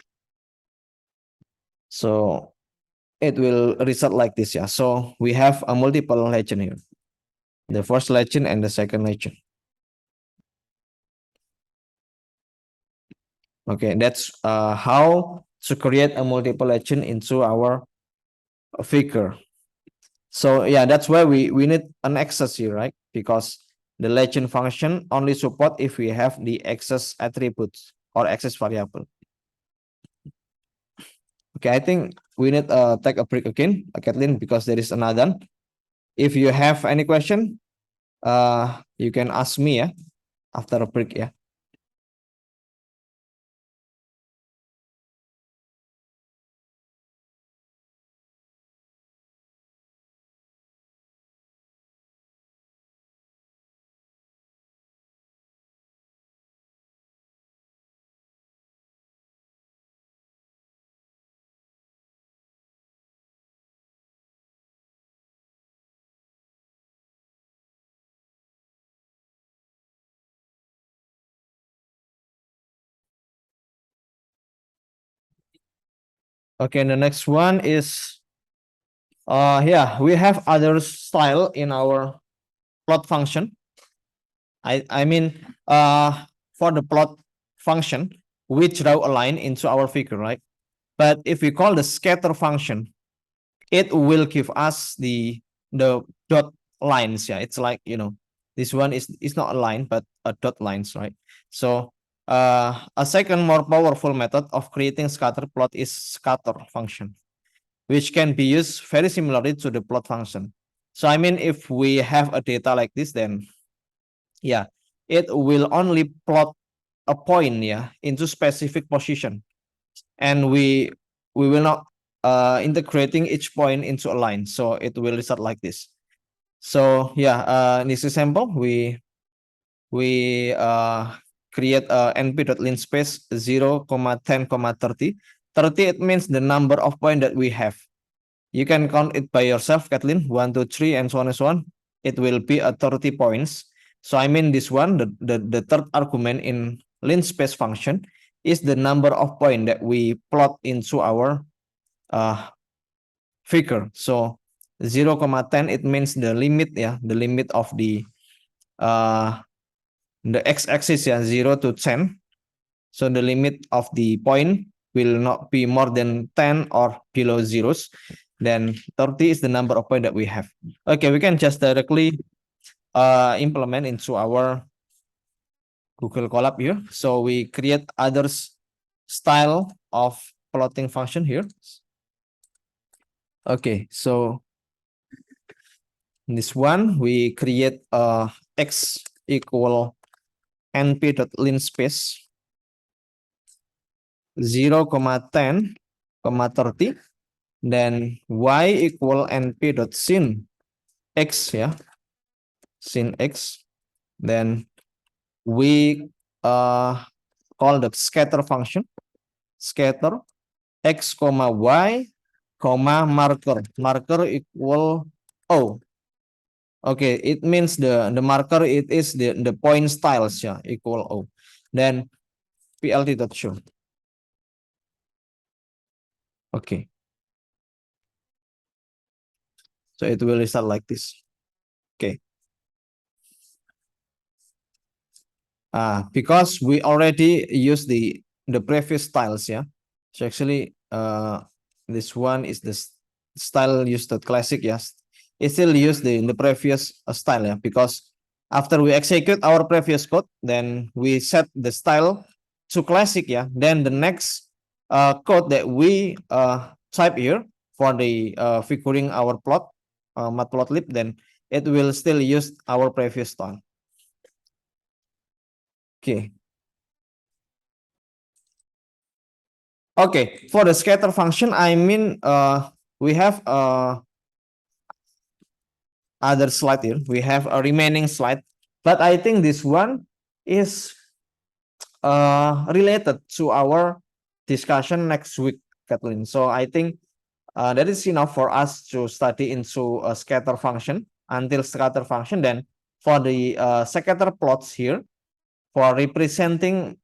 so it will result like this. Yeah, so we have a multiple legend here, the first legend and the second legend. Okay, that's how to create a multiple legend into our figure. So yeah, that's why we need an access here, right? Because the legend function only support if we have the access attributes or access variable. Okay, I think we need take a break again, Kathleen, because there is another. If you have any question, you can ask me, yeah, after a break, yeah. Okay, and the next one is yeah, we have other style in our plot function. I mean for the plot function, we draw a line into our figure, right? But if we call the scatter function, it will give us the dot lines. Yeah, it's like, this one is not a line but a dot lines, right? So a second more powerful method of creating scatter plot is scatter function, which can be used very similarly to the plot function. So I mean, if we have a data like this, then yeah, it will only plot a point, yeah, into specific position, and we will not integrating each point into a line, so it will result like this. So yeah, in this example, we create a np.linspace 0, 10, 30. 30, it means the number of point that we have. You can count it by yourself, Kathleen. 1, 2, 3, and so on and so on. It will be a 30 points. So I mean, this one, the third argument in linspace function is the number of point that we plot into our figure. So 0, 10, it means the limit, yeah, the limit of the x-axis, yeah, 0 to 10. So the limit of the point will not be more than 10 or below zeros. Then 30 is the number of point that we have. Okay, we can just directly implement into our Google Colab here. So we create others style of plotting function here. Okay, so in this one we create x equal np.linspace 0, 10, 30. Then y equal np.sin x, yeah, sin x. Then we call the scatter function, scatter x comma y comma marker equal O. Okay, it means the marker it is the point styles yeah equal O. Then plt.show. Okay. So it will result like this. Okay. Because we already use the previous styles, yeah. So actually, this one is the style used at classic, yes. It still use the previous style, yeah. Because after we execute our previous code, then we set the style to classic, yeah. Then the next code that we type here for the figuring our plot, matplotlib, then it will still use our previous style. Okay. Okay, for the scatter function, I mean, we have other slide here. We have a remaining slide, but I think this one is related to our discussion next week, Kathleen. So I think that is enough for us to study into a scatter function until scatter function. Then for the scatter plots here, for representing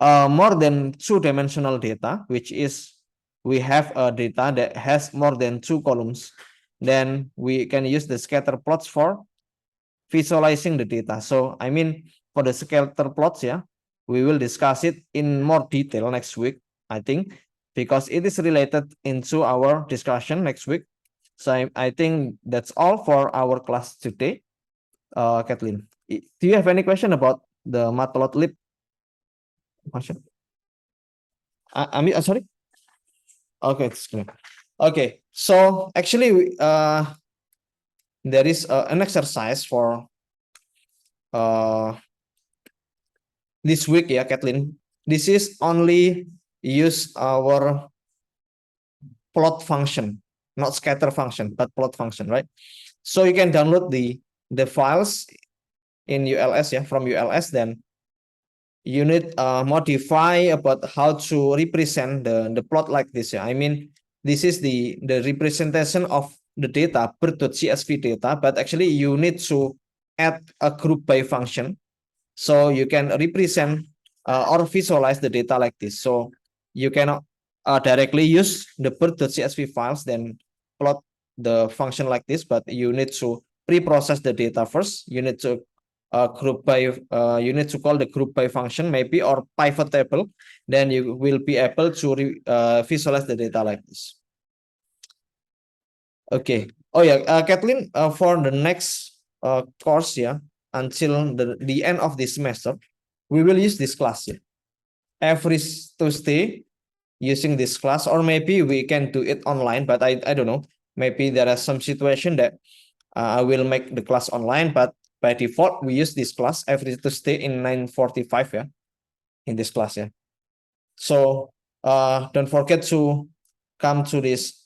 more than two-dimensional data, which is we have a data that has more than two columns, then we can use the scatter plots for visualizing the data. So I mean, for the scatter plots, yeah, we will discuss it in more detail next week, I think, because it is related into our discussion next week. So I think that's all for our class today. Kathleen, do you have any question about the matplotlib function? I mean, sorry. Okay, it's clear. Okay, so actually, there is an exercise for this week, yeah, Kathleen. This is only use our plot function, not scatter function, but plot function, right? So you can download the files in ULS, yeah, from ULS. Then you need modify about how to represent the plot like this, yeah. I mean, this is the representation of the data per.csv data, but actually you need to add a group by function so you can represent or visualize the data like this. So you cannot directly use the per.csv files then plot the function like this, but you need to pre-process the data first. You need to group by you need to call the group by function maybe or pivot table, then you will be able to visualize the data like this. Okay. Oh yeah, Kathleen, for the next course, yeah, until the end of this semester, we will use this class, yeah. Every Tuesday using this class, or maybe we can do it online, but I don't know. Maybe there are some situation that I will make the class online, but by default we use this class every Tuesday in 9:45, yeah, in this class, yeah. So don't forget to come to this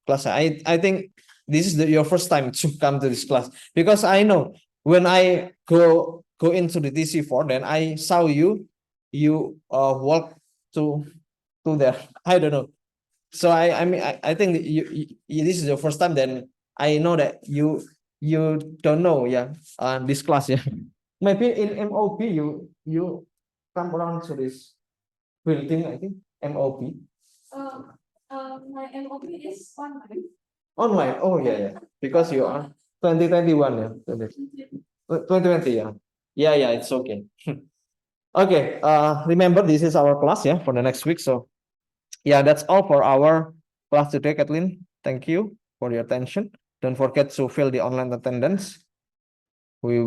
class. I think this is your first time to come to this class, because I know when I go into the TC4, then I saw you walk to there. I don't know. So I mean I think that this is your first time. Then I know that you don't know, yeah, this class, yeah. Maybe in MOP you come around to this building, I think MOP. My MOP is online. Online. Oh yeah, yeah. Because you are 2021, yeah. 2020, yeah. Yeah, yeah, it's okay. Okay. Remember this is our class, yeah, for the next week. So yeah, that's all for our class today, Kathleen. Thank you for your attention. Don't forget to fill the online attendance. We will